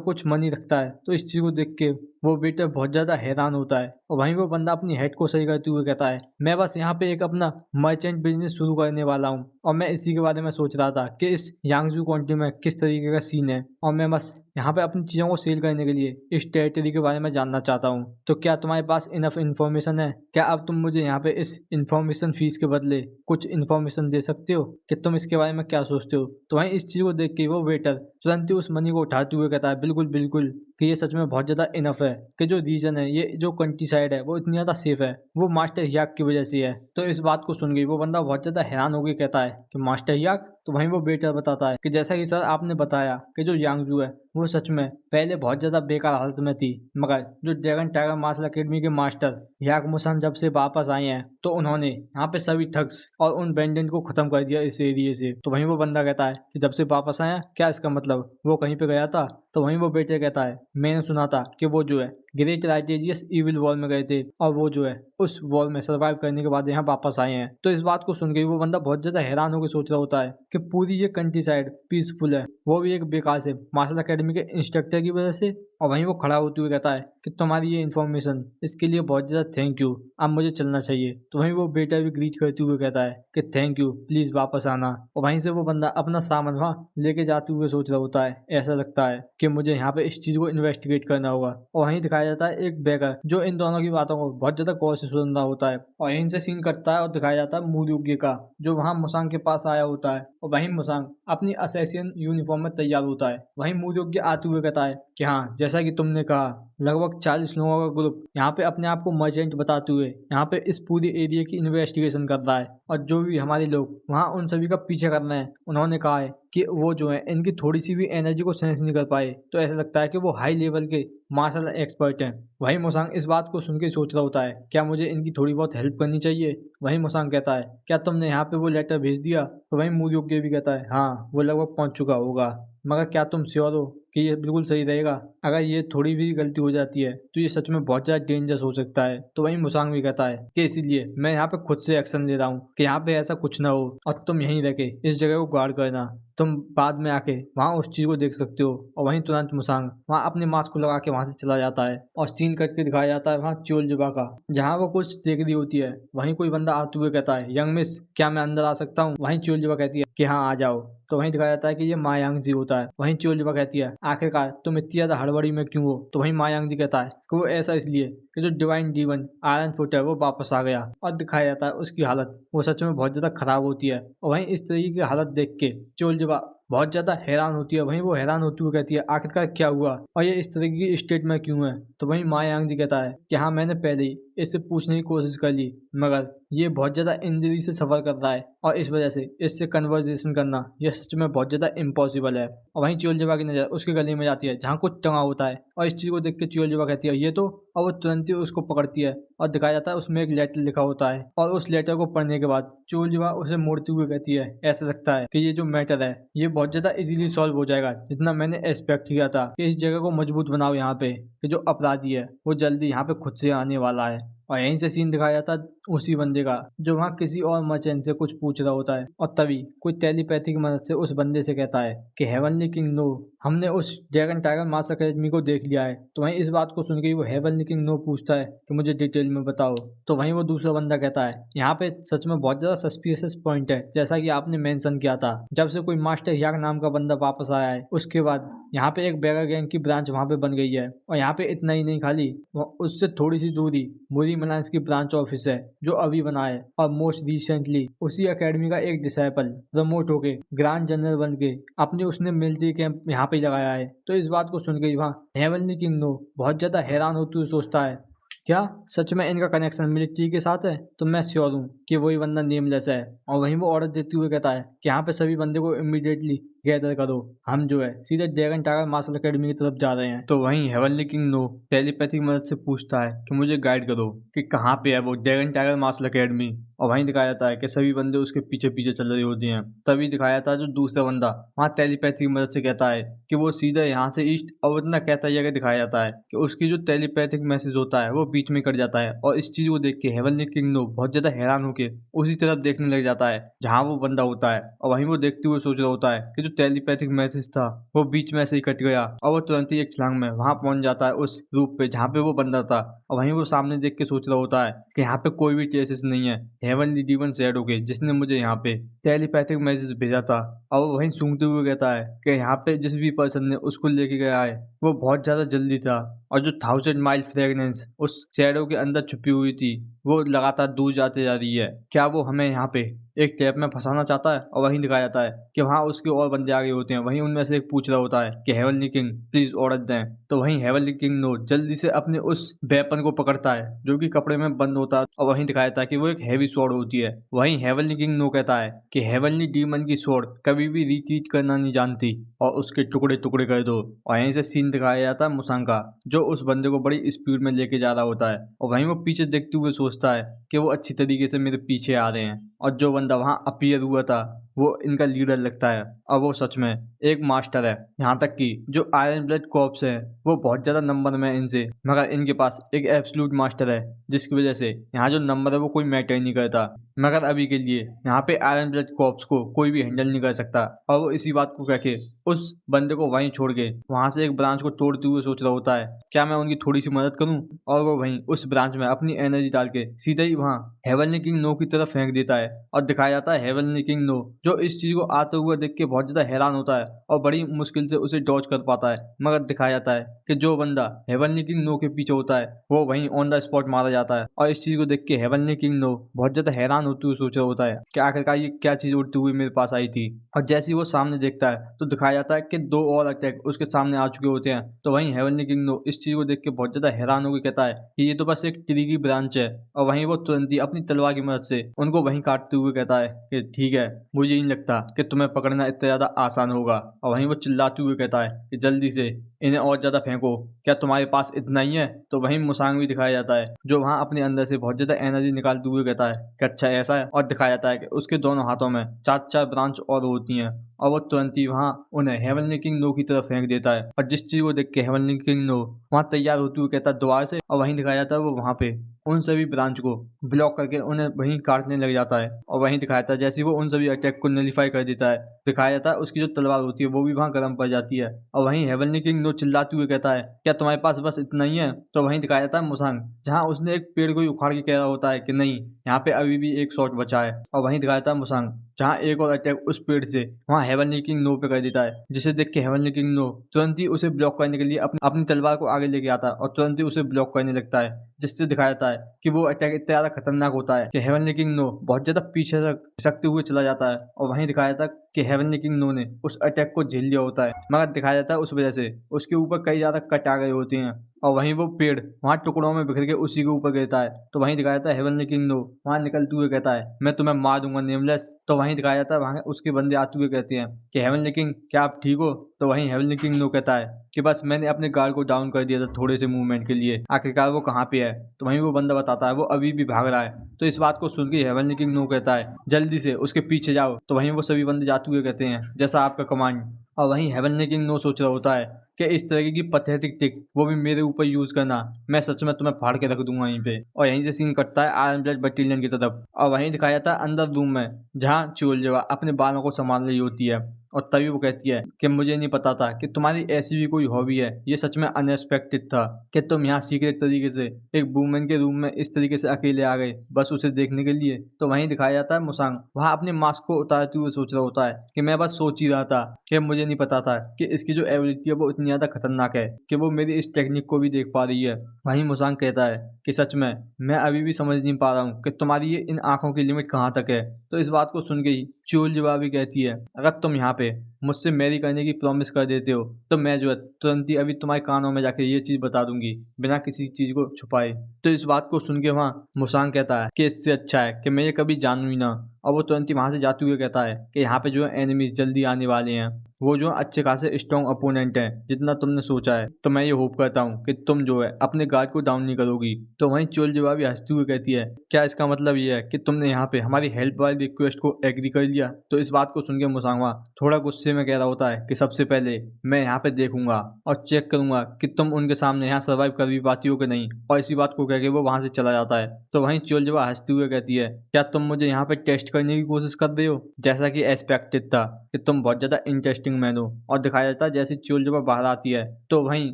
कुछ मनी रखता है तो इस चीज़ को देख के वो वेटर बहुत ज़्यादा हैरान होता है, और वहीं वो बंदा अपनी हेड को सही करते हुए कहता है मैं बस यहाँ पे एक अपना मर्चेंट बिजनेस शुरू करने वाला हूँ, और मैं इसी के बारे में सोच रहा था कि इस यांगजू काउंटी में किस तरीके का सीन है, और मैं बस यहाँ पे अपनी चीज़ों को सेल करने के लिए इस टेरिटरी के बारे में जानना चाहता हूँ। तो क्या तुम्हारे पास इनफ इन्फॉर्मेशन है? क्या अब तुम मुझे यहाँ पे इस इन्फॉर्मेशन फीस के बदले कुछ इन्फॉर्मेशन दे सकते हो कि तुम इसके बारे में क्या सोचते हो? तो वहीं इस चीज़ को देख के वो वेटर तुरंत ही उस मनी को उठाते हुए कहता है बिल्कुल बिल्कुल, कि ये सच में बहुत ज़्यादा इनफ है, कि जो रीजन है ये जो कंट्री साइड है वो इतनी ज़्यादा सेफ है वो मास्टर याक की वजह से है। तो इस बात को सुन गई वो बंदा बहुत ज़्यादा हैरान हो गया, कहता है कि मास्टर याक? तो वहीं वो वेटर बताता है कि जैसा कि सर आपने बताया कि जो यांगजू है वो सच में पहले बहुत ज़्यादा बेकार हालत में थी, मगर जो ड्रैगन टाइगर मार्शल अकेडमी के मास्टर याक मुसान जब से वापस आए हैं तो उन्होंने यहाँ पे सभी ठग्स और उन बैंडेंट को खत्म कर दिया इस एरिया से। तो वहीं वो बंदा कहता है कि जब से वापस आया, क्या इसका मतलब वो कहीं पे गया था? तो वहीं वो बेटे कहता है मैंने सुना था कि वो जो है ग्रेट राइटेजियस इविल वॉर में गए थे, और वो जो है उस वॉर में सर्वाइव करने के बाद यहाँ वापस आए हैं। तो इस बात को सुन के वो बंदा बहुत ज्यादा हैरान होकर सोच रहा होता है कि पूरी ये कंट्री साइड पीसफुल है, वो भी एक बेकार से मार्शल अकेडमी के इंस्ट्रक्टर की वजह से। और वहीं वो खड़ा होते हुए कहता है कि तुम्हारी ये इन्फॉर्मेशन इसके लिए बहुत ज़्यादा थैंक यू, अब मुझे चलना चाहिए। तो वहीं वो बेटा भी ग्रीट करते हुए कहता है कि थैंक यू, प्लीज़ वापस आना। और वहीं से वो बंदा अपना सामान वहाँ लेके जाते हुए सोच रहा होता है, ऐसा लगता है कि मुझे यहाँ पे इस चीज़ को इन्वेस्टिगेट करना होगा। और वहीं दिखाया जाता है एक बेगर जो इन दोनों की बातों को बहुत ज़्यादा गौर से सुन रहा होता है, और यहीं से सीन कटता है और दिखाया जाता है मूर्योग्य का, जो वहाँ मुसांग के पास आया होता है। और वहीं मुसांग अपनी असैसियन यूनिफॉर्म में तैयार होता है। वहीं मूर्योग्य आते हुए कहता है कि हाँ, जैसा कि तुमने कहा, लगभग 40 लोगों का ग्रुप यहाँ पे अपने आप को मर्चेंट बताते हुए यहाँ पे इस पूरी एरिया की इन्वेस्टिगेशन कर रहा है, और जो भी हमारे लोग वहाँ उन सभी का पीछे करना है, उन्होंने कहा है कि वो जो है इनकी थोड़ी सी भी एनर्जी को सेंस नहीं कर पाए, तो ऐसा लगता है कि वो हाई लेवल के मार्शल एक्सपर्ट हैं। वहीं मुसांग इस बात को सुन के सोच रहा होता है क्या मुझे इनकी थोड़ी बहुत हेल्प करनी चाहिए। वहीं मुसांग कहता है क्या तुमने यहाँ पे वो लेटर भेज दिया? तो वहीं मूर्योग्य भी कहता है हाँ, वो लगभग पहुँच चुका होगा, मगर क्या तुम श्योर हो कि ये बिल्कुल सही रहेगा? अगर ये थोड़ी भी गलती हो जाती है तो ये सच में बहुत ज़्यादा डेंजरस हो सकता है। तो वहीं मुसांग भी कहता है कि इसीलिए मैं यहाँ पे खुद से एक्शन ले रहा हूँ कि यहाँ पे ऐसा कुछ ना हो, और तुम यहीं रह के इस जगह को गार्ड करना, तुम बाद में आके वहाँ उस चीज़ को देख सकते हो। और वहीं तुरंत मुसांग वहाँ अपने मास्क को लगा के वहाँ से चला जाता है, और सीन कट के दिखाया जाता है वहाँ चोलजुबा का, जहाँ वो कुछ देख रही होती है। वहीं कोई बंदा आते हुए कहता है यंग मिस, क्या मैं अंदर आ सकता हूँ? वहीं चोलजुबा कहती है कि हाँ आ जाओ। तो वहीं दिखाया जाता है कि ये मायांग जी होता है। वहीं चोलजुबा कहती है आखिरकार तुम इतनी ज्यादा हड़बड़ी में क्यों हो? तो वहीं मायांग जी कहता है कि वो ऐसा इसलिए कि जो डिवाइन डीवन आयरन फुट है वो वापस आ गया। और दिखाया जाता है उसकी हालत वो सच में बहुत ज्यादा खराब होती है। और वहीं इस तरीके की हालत देख के चोलजुबा बहुत ज्यादा हैरान होती है। वहीं वो हैरान होती हुई कहती है आखिरकार क्या हुआ और ये इस तरह की स्टेट में क्यों है। तो वहीं मा यांग कहता है कि हाँ मैंने पहले ही इससे पूछने की कोशिश कर ली मगर ये बहुत ज्यादा इंजरी से सफर कर रहा है और इस वजह से इससे कन्वर्सेशन करना यह सच में बहुत ज्यादा इम्पॉसिबल है। और वहीं चियोलजिबा की नजर उसके गले में जाती है जहाँ कुछ टंगा होता है और इस चीज को देख के चियोलजिबा कहती है ये तो, और वो तुरंत ही उसको पकड़ती है और दिखाया जाता है उसमें एक लेटर लिखा होता है और उस लेटर को पढ़ने के बाद चियोलजिबा उसे मोड़ते हुए कहती है ऐसा लगता है कि ये जो मैटर है ये बहुत ज्यादा इजीली सॉल्व हो जाएगा जितना मैंने एक्सपेक्ट किया था कि इस जगह को मजबूत बनाओ यहाँ पे कि जो अपराधी है वो जल्दी यहाँ पे खुद से आने वाला है। और यहीं से सीन दिखाया जाता है उसी बंदे का जो वहाँ किसी और मर्चेंट से कुछ पूछ रहा होता है और तभी कोई टेलीपैथी की मदद से उस बंदे से कहता है कि हेवनली किंग नो हमने उस ड्रैगन टाइगर मास अकेडमी को देख लिया है। तो वहीं इस बात को सुन के वो हेवनली किंग नो पूछता है कि मुझे डिटेल में बताओ। तो वहीं वो दूसरा बंदा कहता है यहाँ पे सच में बहुत ज्यादा सस्पिशियस पॉइंट है जैसा कि आपने मेंशन किया था जब से कोई मास्टर याग नाम का बंदा वापस आया है उसके बाद यहाँ पे एक बैगर गैंग की ब्रांच वहाँ पे बन गई है और यहाँ पे इतना ही नहीं खाली उससे थोड़ी सी दूरी मुरी मलांस की ब्रांच ऑफिस है जो अभी बना है और मोस्ट रिसेंटली उसी एकेडमी का एक डिसाइपल प्रमोट होके ग्रैंड जनरल बन के अपने उसने मिलिट्री कैंप यहाँ पे लगाया है। तो इस बात को सुन के वहाँ हेवनली किंग नो बहुत ज्यादा हैरान होते हुए सोचता है क्या सच में इनका कनेक्शन मिलिट्री के साथ है। तो मैं श्योर हूँ कि वही बंदा नेमलेस है और वहीं वो ऑर्डर देते हुए कहता है कि यहाँ पे सभी बंदे को इमीडिएटली गैदर करो हम जो है सीधे ड्रैगन टाइगर मार्शल अकेडमी की तरफ जा रहे हैं। तो वहीं हेवनली किंग नो टेलीपैथी की मदद से पूछता है कि मुझे गाइड करो कि कहाँ पे है वो ड्रैगन टाइगर मार्शल अकेडमी। और वहीं दिखाया जाता है कि सभी बंदे उसके पीछे पीछे चल रहे होते हैं। तभी दिखाया जाता है जो दूसरा बंदा वहाँ टेलीपैथी की मदद से कहता है कि वो सीधा यहाँ से ईस्ट और इतना कहता है दिखाया जाता है कि उसकी जो टेलीपैथिक मैसेज होता है वो बीच में कट जाता है। और इस चीज को देख के हेवनली किंग नो बहुत ज्यादा हैरान होकर उसी तरफ देखने लग जाता है जहाँ वो बंदा होता है और वहीं वो देखते हुए सोच रहा होता है कि जो टेलीपैथिक मैसेज था वो बीच में से ही कट गया और वो तुरंत ही एक छलांग में वहां पहुंच जाता है उस रूप पे जहाँ पे वो बंदा था। और वहीं वो सामने देख के सोच रहा होता है कि यहाँ पे कोई भी ट्रेसेस नहीं है हेवनली डीमन शैडो के जिसने मुझे यहाँ पे टेलीपैथिक मैसेज भेजा था। और वो वहीं सूंघते हुए कहता है कि यहाँ पे जिस भी पर्सन ने उसको लेके गया है वो बहुत ज्यादा जल्दी था और जो 1000 माइल फ्रेगनेंस उस शैडो के अंदर छुपी हुई थी वो लगातार दूर जाते जा रही है। क्या वो हमें यहाँ पे एक ट्रैप में फंसाना चाहता है। और वहीं दिखाया जाता है कि वहाँ उसके और बंदे आगे होते हैं। वहीं उनमें से एक पूछ रहा होता है कि हेवनली किंग प्लीज ऑर्डर दें। तो वहीं हेवनली किंग नो जल्दी से अपने उस वेपन को पकड़ता है जो कि कपड़े में बंद होता है और वहीं दिखाया जाता है कि वो एक हैवी स्वॉर्ड होती है। वहीं हेवनली किंग नो कहता है कि हेवनली डीमन की स्वॉर्ड कभी भी रिट्रीट करना नहीं जानती और उसके टुकड़े टुकड़े कर दो। और यहीं से सीन दिखाया जाता है मुसांग का जो उस बंदे को बड़ी स्पीड में लेके जा रहा होता है और वहीं वो पीछे देखते हुए सोचता है कि वो अच्छी तरीके से मेरे पीछे आ रहे हैं और जो बंदा वहां अपीयर हुआ था वो इनका लीडर लगता है और वो सच में एक मास्टर है। यहाँ तक कि जो आयरन ब्लड कॉर्प्स है वो बहुत ज्यादा नंबर में है इनसे मगर इनके पास एक एब्सोल्यूट मास्टर है जिसकी वजह से यहाँ जो नंबर है वो कोई मैटर नहीं करता। मगर अभी के लिए यहाँ पे आयरन ब्लड कॉर्प्स को कोई भी हैंडल नहीं कर सकता और वो इसी बात को कह के उस बंदे को वहीं छोड़ के वहां से एक ब्रांच को तोड़ते हुए सोच रहा होता है क्या मैं उनकी थोड़ी सी मदद करूं। और वो वहीं उस ब्रांच में अपनी एनर्जी डाल के सीधे ही वहां हेवनली किंग नो की तरफ फेंक देता है और दिखाया जाता है हेवनली किंग नो जो इस चीज को आते हुए देख के बहुत ज्यादा हैरान होता है और बड़ी मुश्किल से उसे डॉज कर पाता है। मगर दिखाया जाता है कि जो बंदा हेवनली किंग नो के पीछे होता है वो वहीं ऑन द स्पॉट मारा जाता है। और इस चीज को देख के हेवनली किंग नो बहुत ज्यादा हैरान होते हुए सोच रहा होता है कि आखिरकार ये क्या चीज उड़ती हुई मेरे पास आई थी। और जैसे ही वो सामने देखता है तो दिखाया जाता है कि 2 और अटैक उसके सामने आ चुके होते हैं। तो वहीं हेवनली किंग नो इस चीज को देख के बहुत ज्यादा हैरान होकर कहता है कि ये तो बस एक ट्री की ब्रांच है। और वहीं वो तुरंत ही अपनी तलवार की मदद से उनको वहीं काटते हुए कहता है कि ठीक है मुझे नहीं लगता कि तुम्हें पकड़ना इतना ज्यादा आसान होगा। और वहीं वो चिल्लाते हुए कहता है कि जल्दी से इन्हें और ज्यादा फेंको क्या तुम्हारे पास इतना ही है। तो वहीं मुसांग भी दिखाया जाता है जो वहां अपने अंदर से बहुत ज्यादा एनर्जी निकालते हुए कहता है कि अच्छा ऐसा है। और दिखाया जाता है कि उसके दोनों हाथों में 4 ब्रांच और होती हैं और वो तुरंत ही वहां उन्हें हेवनली किंग नो की तरफ फेंक देता है। और जिस चीज को देख के हेवनली किंग नो वहां तैयार होते हुए कहता है दोबारा से। और वहीं दिखाया जाता है वो वहां पे उन सभी ब्रांच को ब्लॉक करके उन्हें वहीं काटने लग जाता है। और वहीं दिखाया जाता है जैसे वो उन सभी अटैक को नलीफाई कर देता है दिखाया जाता है उसकी जो तलवार होती है वो भी वहां गर्म पड़ जाती है। और वहीं हेवनली किंग नो चिल्लाते हुए कहता है क्या तुम्हारे पास बस इतना ही है। तो वहीं दिखाया जाता है मुसांग जहाँ उसने एक पेड़ को उखाड़ के कह रहा होता है कि नहीं यहाँ पे अभी भी एक शॉट बचा है। और वहीं दिखाया जाता है मुसांग जहाँ एक और अटैक उस पेड़ से वहाँ हेवनली किंग नो पे कर देता है जिसे देख के हेवनली किंग नो तुरंत ही उसे ब्लॉक करने के लिए अपनी तलवार को आगे लेके आता है और तुरंत ही उसे ब्लॉक करने लगता है। जिससे दिखाया जाता है कि वो अटैक इतना ज्यादा खतरनाक होता है कि हेवनली किंग नो बहुत ज्यादा पीछे तक खिसकते हुए चला जाता है। और वहीं दिखाया जाता है कि हेवनली किंग नो ने उस अटैक को झेल लिया होता है, मगर दिखाया जाता है उस वजह से उसके ऊपर कई ज़्यादा कट आ गए होते हैं और वहीं वो पेड़ वहाँ टुकड़ों में बिखर के उसी के ऊपर गिरता है। तो वहीं दिखाया जाता है हेवनली किंग नो वहाँ निकलते हुए कहता है मैं तुम्हें मार दूंगा नेमलेस। तो वहीं दिखाया जाता है वहाँ उसके बंदे आते हुए कहते हैं कि हेवनली किंग क्या आप ठीक हो। तो वहीं हेवनली किंग नो कहता है कि बस मैंने अपने गार्ड को डाउन कर दिया था थोड़े से मूवमेंट के लिए, आखिरकार वो कहाँ पे है। तो वहीं वो बंदा बताता है वो अभी भी भाग रहा है। तो इस बात को सुन के हेवनली किंग नो कहता है जल्दी से उसके पीछे जाओ। तो वहीं वो सभी बंदे जाते हुए कहते हैं जैसा आपका कमांड। और वहीं हेवनली किंग नो सोच रहा होता है कि इस तरीके की पथेटिक टिक वो भी मेरे ऊपर यूज करना, मैं सच में तुम्हें फाड़ के रख दूंगा यहीं पे। और यहीं से सीन कटता है आयरन ब्लड बटालियन की तरफ और वहीं दिखाया जाता है अंदर रूम में जहाँ चोलजवा अपने बालों को संभाल रही होती है। और तभी वो कहती है कि मुझे नहीं पता था कि तुम्हारी ऐसी भी कोई हॉबी है, ये सच में अनएक्सपेक्टेड था कि तुम यहाँ सीक्रेट तरीके से एक वूमेन के रूम में इस तरीके से अकेले आ गए बस उसे देखने के लिए। तो वहीं दिखाया जाता है मुसांग वहाँ अपने मास्क को उतारते हुए सोच रहा होता है कि मैं बस सोच ही रहा था कि मुझे नहीं पता था कि इसकी जो एबिलिटी है वो इतनी ज्यादा खतरनाक है कि वो मेरी इस टेक्निक को भी देख पा रही है। वहीं मुसांग कहता है कि सच में मैं अभी भी समझ नहीं पा रहा हूँ कि तुम्हारी ये इन आंखों की लिमिट कहाँ तक है। तो इस बात को सुन के ही चूल जवाब भी कहती है अगर तुम यहाँ पे मुझसे मैरी करने की प्रॉमिस कर देते हो तो मैं जो है तुरंत ही अभी तुम्हारे कानों में जाके ये चीज बता दूंगी बिना किसी चीज को छुपाए। तो इस बात को सुन के वहाँ मुसांग कहता है कि इससे अच्छा है कि मैं ये कभी जानूं ही ना। और वो तुरंत ही वहां से जाते हुए कहता है कि यहाँ पे जो है एनिमीज जल्दी आने वाले हैं, वो जो अच्छे खासे स्ट्रॉन्ग अपोनेंट हैं जितना तुमने सोचा है। तो मैं ये होप करता हूँ कि तुम जो है अपने गार्ड को डाउन नहीं करोगी। तो वहीं चोल जवाबी हंसती हुई कहती है क्या इसका मतलब ये है कि तुमने यहाँ पे हमारी हेल्प वाली रिक्वेस्ट को एग्री कर लिया। तो इस बात को सुन के मुसांगवा थोड़ा गुस्से में कह रहा होता है कि सबसे पहले मैं यहाँ पे देखूंगा और चेक करूंगा कि तुम उनके सामने यहाँ सर्वाइव कर भी पाती हो कि नहीं। और इसी बात को कह के वो वहां से चला जाता है। तो वहीं चोल जवा हंसती हुए कहती है क्या तुम मुझे यहाँ पे टेस्ट करने की कोशिश कर रहे हो, जैसा कि एक्सपेक्टेड था कि तुम बहुत ज्यादा इंटरेस्टिंग मैन हो। और दिखाया जाता है जैसे चोल जवा बाहर आती है तो वहीं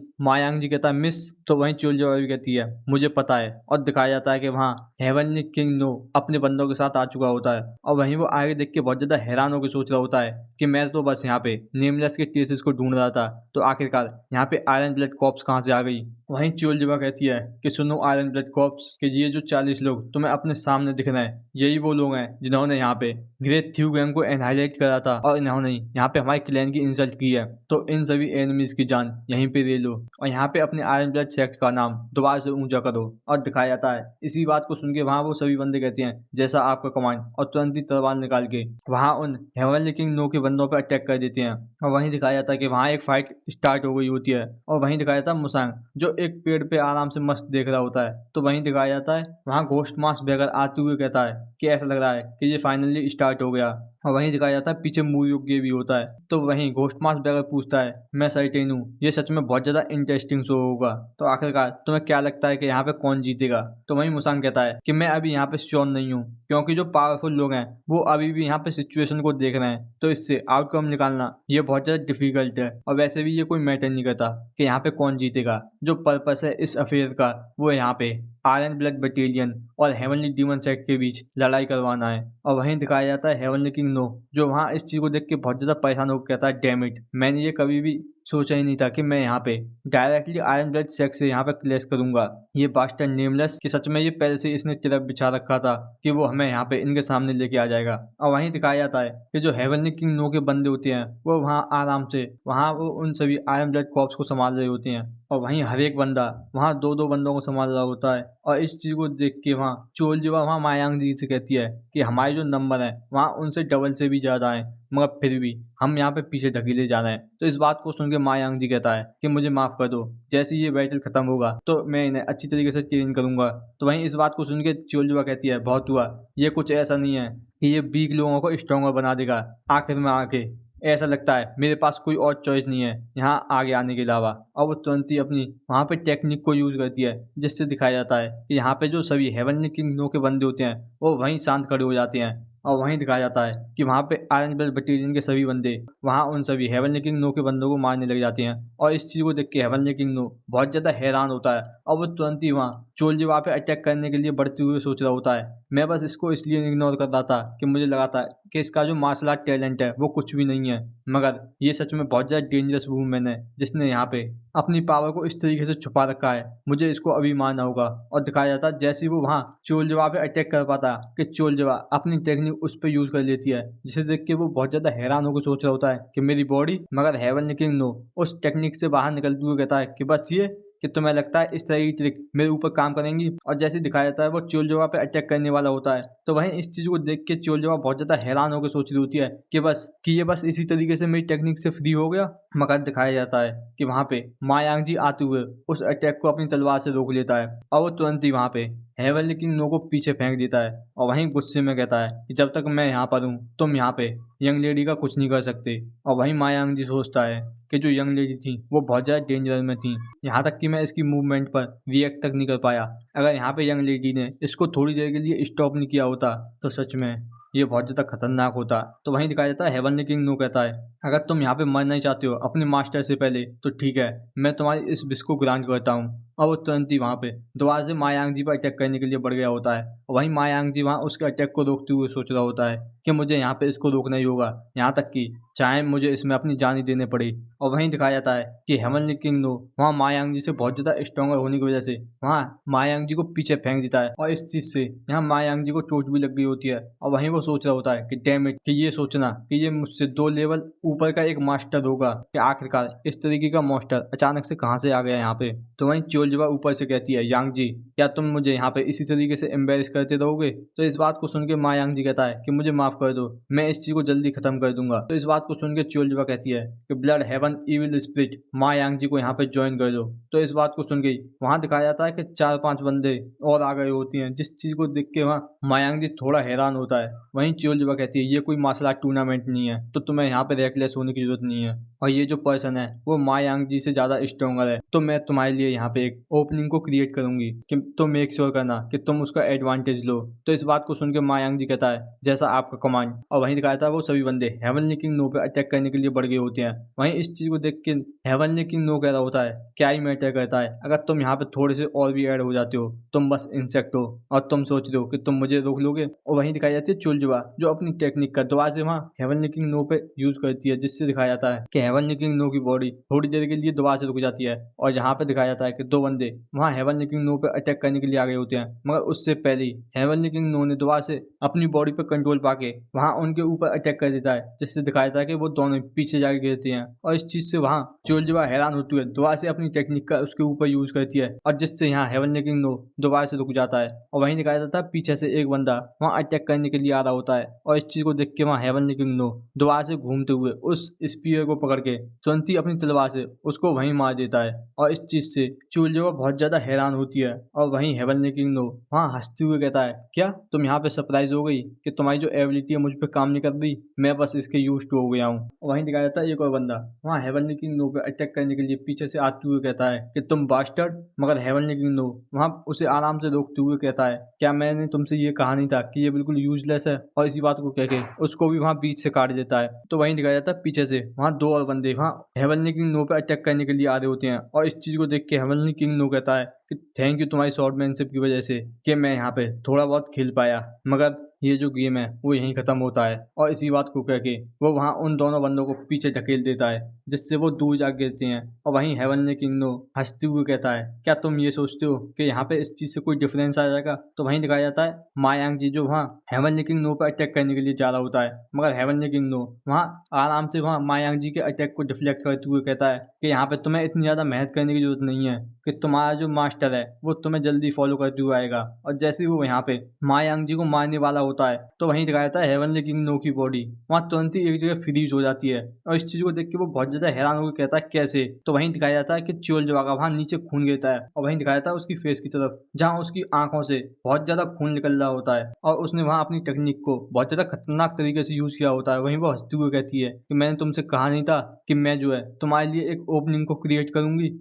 मायांग जी कहता है मिस। तो वहीं चोल जवा भी कहती है मुझे पता है। और दिखाया जाता है कि वहाँ हेवनली किंग नो अपने बंदों के साथ आ चुका होता है और वहीं वो आगे देख के बहुत ज्यादा हैरान होकर सोच रहा होता है कि मैं तो बस यहाँ पे नेमलेस के केसेस को ढूंढ रहा था, तो आखिरकार यहाँ पे आयरन ब्लड कॉप्स कहाँ से आ गई। वहीं चोल जवा कहती है कि सुनो आयरन ब्लड कॉप्स कि ये जो 40 लोग तुम्हें अपने सामने दिख रहे हैं यही वो लोग हैं जिन्होंने यहाँ पे ग्रेट थ्यू गैंग को एनहाइलेट करा था और इन्होंने यहाँ पे हमारे क्लैन की इंसल्ट की है। तो इन सभी एनिमीज की जान यहीं पे ले लो और यहाँ पे अपने आयरन ब्लड सेक्ट का नाम दोबारा से ऊंचा करो। और दिखाया जाता है इसी बात को सुन के वहाँ वो सभी बंदे कहते हैं जैसा आपका कमांड और तुरंत ही तलवार निकाल के वहाँ उन हेवनली किंग नो के बंदों पर अटैक कर देते हैं। और वहीं दिखाया जाता है कि वहाँ एक फाइट स्टार्ट हो गई होती है और वहीं दिखाया जाता है मुसांग जो एक पेड़ पे आराम से मस्त देख रहा होता है। तो वहीं दिखाया जाता है वहाँ घोस्ट मास बेगर आते हुए कहता है कि ऐसा लग रहा है कि ये फाइनली स्टार्ट हो गया। और वहीं दिखाया जाता है पीछे मूवी भी होता है। तो वहीं घोस्ट मास बेगर पूछता है मैं सर्टेन हूँ ये सच में बहुत ज्यादा इंटरेस्टिंग शो होगा, तो आखिरकार तुम्हें क्या लगता है कि यहाँ पे कौन जीतेगा। तो वहीं मुसांग कहता है कि मैं अभी यहाँ पे श्योर नहीं हूँ क्योंकि जो पावरफुल लोग हैं वो अभी भी यहाँ पे सिचुएशन को देख रहे हैं, तो इससे आउटकम निकालना ये बहुत ज्यादा डिफिकल्ट है। और वैसे भी ये कोई मैटर नहीं करता कि यहाँ पे कौन जीतेगा, जो पर्पस है इस अफेयर का वो यहाँ पे आयरन ब्लड बटालियन और हेवनली डीमन सेट के बीच लड़ाई करवाना है। और वहीं दिखाया जाता है हेवनली किंग नो जो वहाँ इस चीज को देख के बहुत ज्यादा परेशान होकर कहता है डैम इट, मैंने ये कभी भी सोचा ही नहीं था कि मैं यहाँ पे डायरेक्टली आयरन ब्लड सेक्स से यहाँ पे क्लैश करूंगा। ये बास्टर्ड नेमलेस कि सच में ये पहले से इसने ट्रैप बिछा रखा था कि वो हमें यहाँ पे इनके सामने लेके आ जाएगा। और वहीं दिखाया जाता है कि जो हेवनली किंग नो के बंदे होते हैं वो वहाँ आराम से वहाँ वो उन सभी आयरन ब्लड कॉप्स को संभाल रहे होते हैं और वहीं हर एक बंदा वहाँ दो दो बंदों को संभाल रहा होता है। और इस चीज को देख के वहाँ चोल जीवा वहाँ मायांग जी से कहती है कि हमारे जो नंबर है वहाँ उनसे डबल से भी ज्यादा है, मगर फिर भी हम यहाँ पे पीछे ढकेले जा रहे हैं। तो इस बात को सुन के मायांग जी कहता है कि मुझे माफ कर दो, जैसे ये बैटल खत्म होगा तो मैं इन्हें अच्छी तरीके से ट्रेन करूंगा। तो वहीं इस बात को सुन के चोल जीवा कहती है बहुत हुआ, ये कुछ ऐसा नहीं है कि ये वीक लोगों को स्ट्रॉन्गर बना देगा। आखिर में आके ऐसा लगता है मेरे पास कोई और चॉइस नहीं है यहाँ आगे आने के अलावा। और वो तुरंत ही अपनी वहाँ पे टेक्निक को यूज करती है जिससे दिखाया जाता है कि यहाँ पे जो सभी हेवनली किंग के बंदे होते हैं वो वहीं शांत खड़े हो जाते हैं। और वहीं दिखाया जाता है कि वहाँ पे आयरन ब्लड बटालियन के सभी बंदे वहाँ उन सभी हेवनली किंग नो के बंदों को मारने लग जाते हैं। और इस चीज को देख के हेवनली किंग नो बहुत ज्यादा हैरान होता है और वो तुरंत ही वहाँ चोलजी वहाँ पे अटैक करने के लिए बढ़ते हुए सोच रहा होता है। मैं बस इसको इसलिए इग्नोर कर रहा था कि मुझे लगा था कि इसका जो मार्शल आर्ट टैलेंट है वो कुछ भी नहीं है, मगर ये सच में बहुत ज़्यादा डेंजरस वूमेन है जिसने यहाँ पे अपनी पावर को इस तरीके से छुपा रखा है, मुझे इसको अभी मारना होगा। और दिखाया जाता है जैसे ही वो वहाँ चोलजवा पे अटैक कर पाता कि चोलजवा अपनी टेक्निक टेक्निक उस पर यूज कर लेती है, जिसे देख के वो बहुत ज्यादा हैरान होकर सोच रहा होता है कि मेरी बॉडी। मगर हेवनली किंग नो उस टेक्निक से बाहर निकलते हुए कहता है कि बस ये कि तुम्हें लगता है इस तरह की ट्रिक मेरे ऊपर काम करेंगी। और जैसे दिखाया जाता है वो चोलजोवा पे अटैक करने वाला होता है, तो वहीं इस चीज को देख के चोलजोवा बहुत ज्यादा हैरान होकर सोच रही होती है कि ये बस इसी तरीके से मेरी टेक्निक से फ्री हो गया। मगर दिखाया जाता है कि वहां पे मा यांगजी आते हुए उस अटैक को अपनी तलवार से रोक लेता है और वो तुरंत ही वहां पे हेवनली किंग नो को पीछे फेंक देता है और वहीं गुस्से में कहता है कि जब तक मैं यहाँ पर हूँ तुम यहाँ पे यंग लेडी का कुछ नहीं कर सकते। और वहीं मा यांगजी सोचता है कि जो यंग लेडी थी वो बहुत ज़्यादा डेंजर में थी, यहाँ तक कि मैं इसकी मूवमेंट पर रिएक्ट तक नहीं कर पाया। अगर यहाँ पे यंग लेडी ने इसको थोड़ी देर के लिए स्टॉप नहीं किया होता तो सच में ये बहुत ज़्यादा खतरनाक होता। तो वहीं दिखाया जाता है हेवनली किंग नो कहता है अगर तुम यहाँ पे मरना ही चाहते हो अपने मास्टर से पहले तो ठीक है, मैं तुम्हारी इस विश को ग्रांट करता हूँ। और वो तुरंत ही वहाँ पे दोबारा से मा यांगजी पर अटैक करने के लिए बढ़ गया होता है। और वहीं मा यांगजी वहाँ उसके अटैक को रोकते हुए सोच रहा होता है कि मुझे यहाँ पे इसको रोकना ही होगा, यहाँ तक कि चाहे मुझे इसमें अपनी जान ही देने पड़े। और वहीं दिखाया जाता है कि हेवनली किंग नो वहाँ मा यांगजी से बहुत ज़्यादा स्ट्रॉन्गर होने की वजह से वहाँ मा यांगजी को पीछे फेंक देता है और इस चीज़ से यहाँ मा यांगजी को चोट भी लग गई होती है। और वहीं वो सोच रहा होता है कि डैम इट, कि ये सोचना कि ये मुझसे 2 लेवल ऊपर का एक मास्टर होगा कि आखिरकार इस तरीके का मास्टर अचानक से कहाँ से आ गया यहाँ पे। तो वहीं चोलजोवा ऊपर से कहती है यांगजी क्या तुम मुझे यहाँ पे इसी तरीके से एम्बेरस करते रहोगे। तो इस बात को सुन के मा यांगजी कहता है कि मुझे माफ कर दो, मैं इस चीज को जल्दी खत्म कर दूंगा। तो इस बात को सुन के चोलजोवा कहती है कि ब्लड हेवन इविल स्पिरिट मा यांगजी को यहाँ पे ज्वाइन कर दो। तो इस बात को सुन के वहाँ दिखाया जाता है कि 4-5 बंदे और आ गए होती हैं, जिस चीज को देख के वहाँ मा यांगजी थोड़ा हैरान होता है। वहीं चोलजोवा कहती है ये कोई मार्शल आर्ट टूर्नामेंट नहीं है, तो तुम्हें यहाँ पे रेकलेस होने की जरूरत नहीं है और ये जो पर्सन है वो मा यांगजी से ज्यादा स्ट्रोंगर है, तो मैं तुम्हारे लिए यहाँ पे एक ओपनिंग को क्रिएट करूंगी कि तुम मेक श्योर करना कि तुम उसका एडवांटेज लो। तो इस बात को सुन के मा यांगजी कहता है जैसा आपका कमांड। और वहीं दिखाया था वो सभी बंदे हेवनली किंग नो पे अटैक करने के लिए बढ़ गए होते हैं। वहीं इस चीज को देख के हेवनली किंग नो कह रहा होता है क्या ही मैटर करता है, अगर तुम यहाँ पे थोड़े से और भी ऐड हो जाते हो, तुम बस इंसेक्ट हो और तुम सोच रहे हो कि तुम मुझे रोक लोगे। और वहीं दिखाई जाती है चुलजुआ जो अपनी टेक्निक का दोबारा से वहाँ हेवनली किंग नो पे यूज करती है, जिससे दिखाया जाता है कि हेवनली किंग नो की बॉडी थोड़ी देर के लिए दोबारा से रुक जाती है। और यहाँ पे दिखाया जाता है कि 2 बंदे वहाँ हेवनली किंग नो पे अटैक करने के लिए आ गए होते हैं, मगर उससे पहले ही हेवनली किंग नो ने दोबारा से अपनी बॉडी पर कंट्रोल पाके वहाँ उनके ऊपर अटैक कर देता है, जिससे दिखाया जाता है कि वो दोनों पीछे जाके गिरते हैं। और इस चीज से वहाँ चोलजुआ हैरान होती है दोबारा से अपनी टेक्निक का उसके ऊपर यूज करती है और जिससे यहाँ हेवनली किंग नो दोबारा से रुक जाता है। और वहीं दिखाया जाता है पीछे से एक बंदा वहाँ अटैक करने के लिए आ रहा होता है और इस चीज को देख के वहाँ हेवनली किंग नो दोबारा से घूमते हुए उस स्पीयर को पकड़ के तुरंत ही अपनी तलवार से उसको वहीं मार देता है। और इस चीज से चोलजुआ बहुत ज्यादा हैरान होती है और वहीं हेवनली किंग नो वहाँ हंसते हुए कहता है क्या तुम यहाँ पे सरप्राइज हो गई कि तुम्हारी जो एबिलिटी है मुझ पे काम नहीं कर रही, मैं बस इसके यूज टू हो गया हूँ। वहीं दिखाया जाता है एक और बंदा वहाँ हेवनली किंग नो पे अटैक करने के लिए पीछे से आते हुए कहता है कि तुम बास्टर्ड। मगर हेवनली किंग नो वहाँ उसे आराम से रोकते हुए कहता है क्या मैंने तुमसे ये कहा नहीं था कि ये बिल्कुल यूजलेस है। और इसी बात को कह के उसको भी वहाँ बीच से काट देता है। तो वहीं दिखाया जाता है पीछे से वहाँ 2 और बंदे वहाँ हेवनली किंग नो पे अटैक करने के लिए आ रहे होते हैं और इस चीज को देख के हेवनली किंग नो कहता है कि थैंक यू तुम्हारी स्वॉर्डमैनशिप की वजह से कि मैं यहाँ पे थोड़ा बहुत खेल पाया, मगर ये जो गेम है वो यहीं खत्म होता है। और इसी बात को कह के वो वहाँ उन दोनों बंदों को पीछे ढकेल देता है, जिससे वो दूर जा गिरते हैं। और वहीं हेवनली किंग नो हंसते हुए कहता है क्या तुम ये सोचते हो कि यहाँ पे इस चीज से कोई डिफरेंस आ जाएगा। तो वहीं दिखाया जाता है मा यांगजी जो वहाँ हेवनली किंग नो पर अटैक करने के लिए जा रहा होता है, मगर हेवनली किंग नो वहाँ आराम से वहाँ मा यांगजी के अटैक को डिफ्लेक्ट करते हुए कहता है कि यहाँ पे तुम्हें इतनी ज्यादा मेहनत करने की जरूरत नहीं है कि तुम्हारा जो मास्टर है वो तुम्हें जल्दी फॉलो करते हुए आएगा। और जैसे ही वो यहाँ पे मा यांगजी को मारने वाला होता है तो वहीं दिखाया जाता है हेवनली किंग नो की बॉडी वहाँ तुरंत ही एक जगह फ्रीज हो जाती है। और इस चीज को देख के वो बहुत ज्यादा हैरान होकर कहता है कैसे। तो वहीं दिखाया जाता है कि चोलजुआ का वहाँ नीचे खून गिरता है और वहीं दिखाया जाता है उसकी फेस की तरफ जहाँ उसकी आंखों से बहुत ज्यादा खून निकल रहा होता है और उसने वहाँ अपनी टेक्निक को बहुत ज्यादा खतरनाक तरीके से यूज किया होता है। वहीं वो हंसते हुए कहती है कि मैंने तुमसे कहा नहीं था कि मैं जो है तुम्हारे लिए एक ओपनिंग को क्रिएट करूंगी।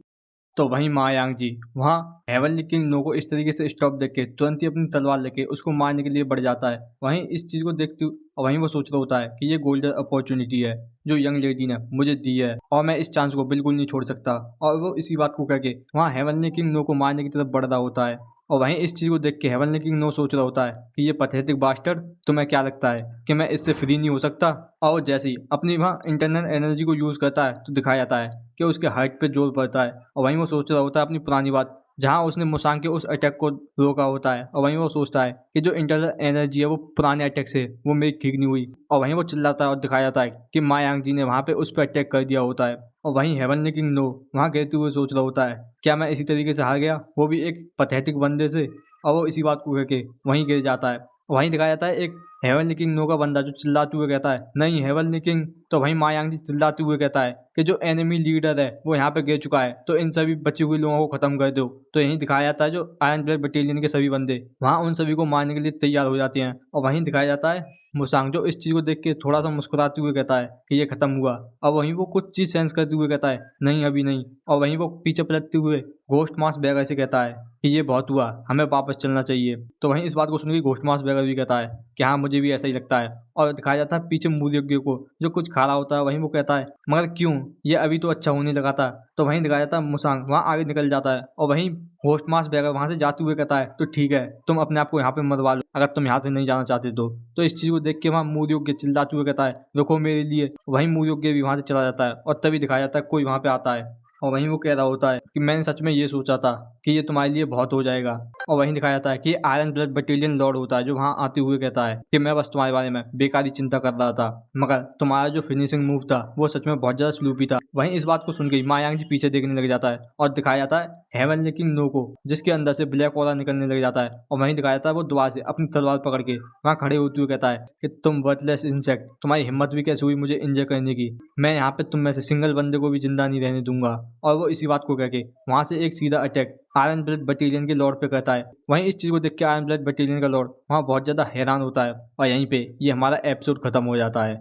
तो वहीं मा यांगजी वहाँ हेवनली किंग नो को इस तरीके से स्टॉप देके तुरंत ही अपनी तलवार लेके उसको मारने के लिए बढ़ जाता है। वहीं इस चीज को देखते वहीं वो सोच रहा होता है कि ये गोल्डन अपॉर्चुनिटी है जो यंग लेडी ने मुझे दी है और मैं इस चांस को बिल्कुल नहीं छोड़ सकता। और वो इसी बात को करके वहाँ हेवनली किंग नो को मारने की तरफ बढ़ रहा होता है। और वहीं इस चीज को देख के हेवनली किंग नो सोच रहा होता है कि ये पैथेटिक बास्टर्ड, तुम्हें क्या लगता है कि मैं इससे फ्री नहीं हो सकता। और जैसे ही अपनी वहाँ इंटरनल एनर्जी को यूज करता है तो दिखाया जाता है कि उसके हार्ट पे जोर पड़ता है। और वहीं वो सोच रहा होता है अपनी पुरानी बात जहाँ उसने मुसांग के उस अटैक को रोका होता है और वहीं वो सोचता है कि जो इंटरनल एनर्जी है वो पुराने अटैक से वो मेरी ठीक नहीं हुई, और वहीं वो चिल्लाता है और दिखाया जाता है कि मा यांगजी ने वहाँ पे उस पर अटैक कर दिया होता है। और वहीं हेवनली किंग नो वहाँ गिरते हुए सोच रहा होता है क्या मैं इसी तरीके से हार गया, वो भी एक पैथेटिक बंदे से, और वो इसी बात को करके वहीं गिर जाता है। वहीं दिखाया जाता है एक हेवनली किंग नो का बंदा जो चिल्लाते हुए कहता है नहीं हेवनली किंग, तो वहीं मा यांगजी चिल्लाते हुए कहता है कि जो एनिमी लीडर है वो यहाँ पे गिर चुका है, तो इन सभी बचे हुए लोगों को खत्म कर दो। तो यहीं दिखाया जाता है जो आयरन ब्लड बटालियन के सभी बंदे वहाँ उन सभी को मारने के लिए तैयार हो जाते हैं। और वहीं दिखाया जाता है मुसांग जो इस चीज को देख के थोड़ा सा मुस्कुराते हुए कहता है कि ये खत्म हुआ। और वहीं वो कुछ चीज सेंस करते हुए कहता है नहीं अभी नहीं। और वहीं वो पीछे पलटते हुए घोस्ट मास बैगर से कहता है कि ये बहुत हुआ, हमें वापस चलना चाहिए। तो वहीं इस बात को सुनकर घोस्ट मास बैगर भी कहता है कि हाँ मुझे भी ऐसा ही लगता है। और दिखाया जाता है पीछे मूल्योग्य को जो कुछ खा रहा होता है, वहीं वो कहता है मगर क्यों, ये अभी तो अच्छा होने लगा था। तो वहीं दिखाया जाता है मुसांग वहाँ आगे निकल जाता है और वहीं घोस्ट मास बैगर वहां से जाते हुए कहता है तो ठीक है तुम अपने आप को यहाँ पे मरवा लो अगर तुम यहाँ से नहीं जाना चाहते तो। तो इस चीज को देख के वहाँ मूल्योग्य चिल्लाते हुए कहता है रुको मेरे लिए। वहीं मूल्योग्य भी वहां से चला जाता है और तभी दिखाया जाता है कोई वहां पे आता है और वहीं वो कह रहा होता है कि मैंने सच में ये सोचा था कि ये तुम्हारे लिए बहुत हो जाएगा। और वहीं दिखाया जाता है कि आयरन ब्लड बटालियन लॉर्ड होता है जो वहां आते हुए कहता है कि मैं बस तुम्हारे बारे में बेकारी चिंता कर रहा था, मगर तुम्हारा जो फिनिशिंग मूव था वो सच में बहुत ज्यादा स्लूपी था। वहीं इस बात को सुन के मा यांगजी पीछे देखने लग जाता है और दिखाया जाता है हेवनली किंग नो को जिसके अंदर से ब्लैक ऑरा निकलने लग जाता है। और वहीं दिखाया जाता है वो दोबारा से अपनी तलवार पकड़ के वहां खड़े होते हुए कहता है कि तुम वर्थलेस इंसेक्ट, तुम्हारी हिम्मत भी कैसे हुई मुझे इंजर करने की, मैं यहाँ पे तुम में से सिंगल बंदे को भी जिंदा नहीं रहने दूंगा। और वो इसी बात को कह के वहां से एक सीधा अटैक आयरन ब्लड बटालियन के लॉर्ड पे करता है। वहीं इस चीज को देख के आयरन ब्लड बटालियन का लॉर्ड वहां बहुत ज्यादा हैरान होता है और यहीं पे ये हमारा एपिसोड खत्म हो जाता है।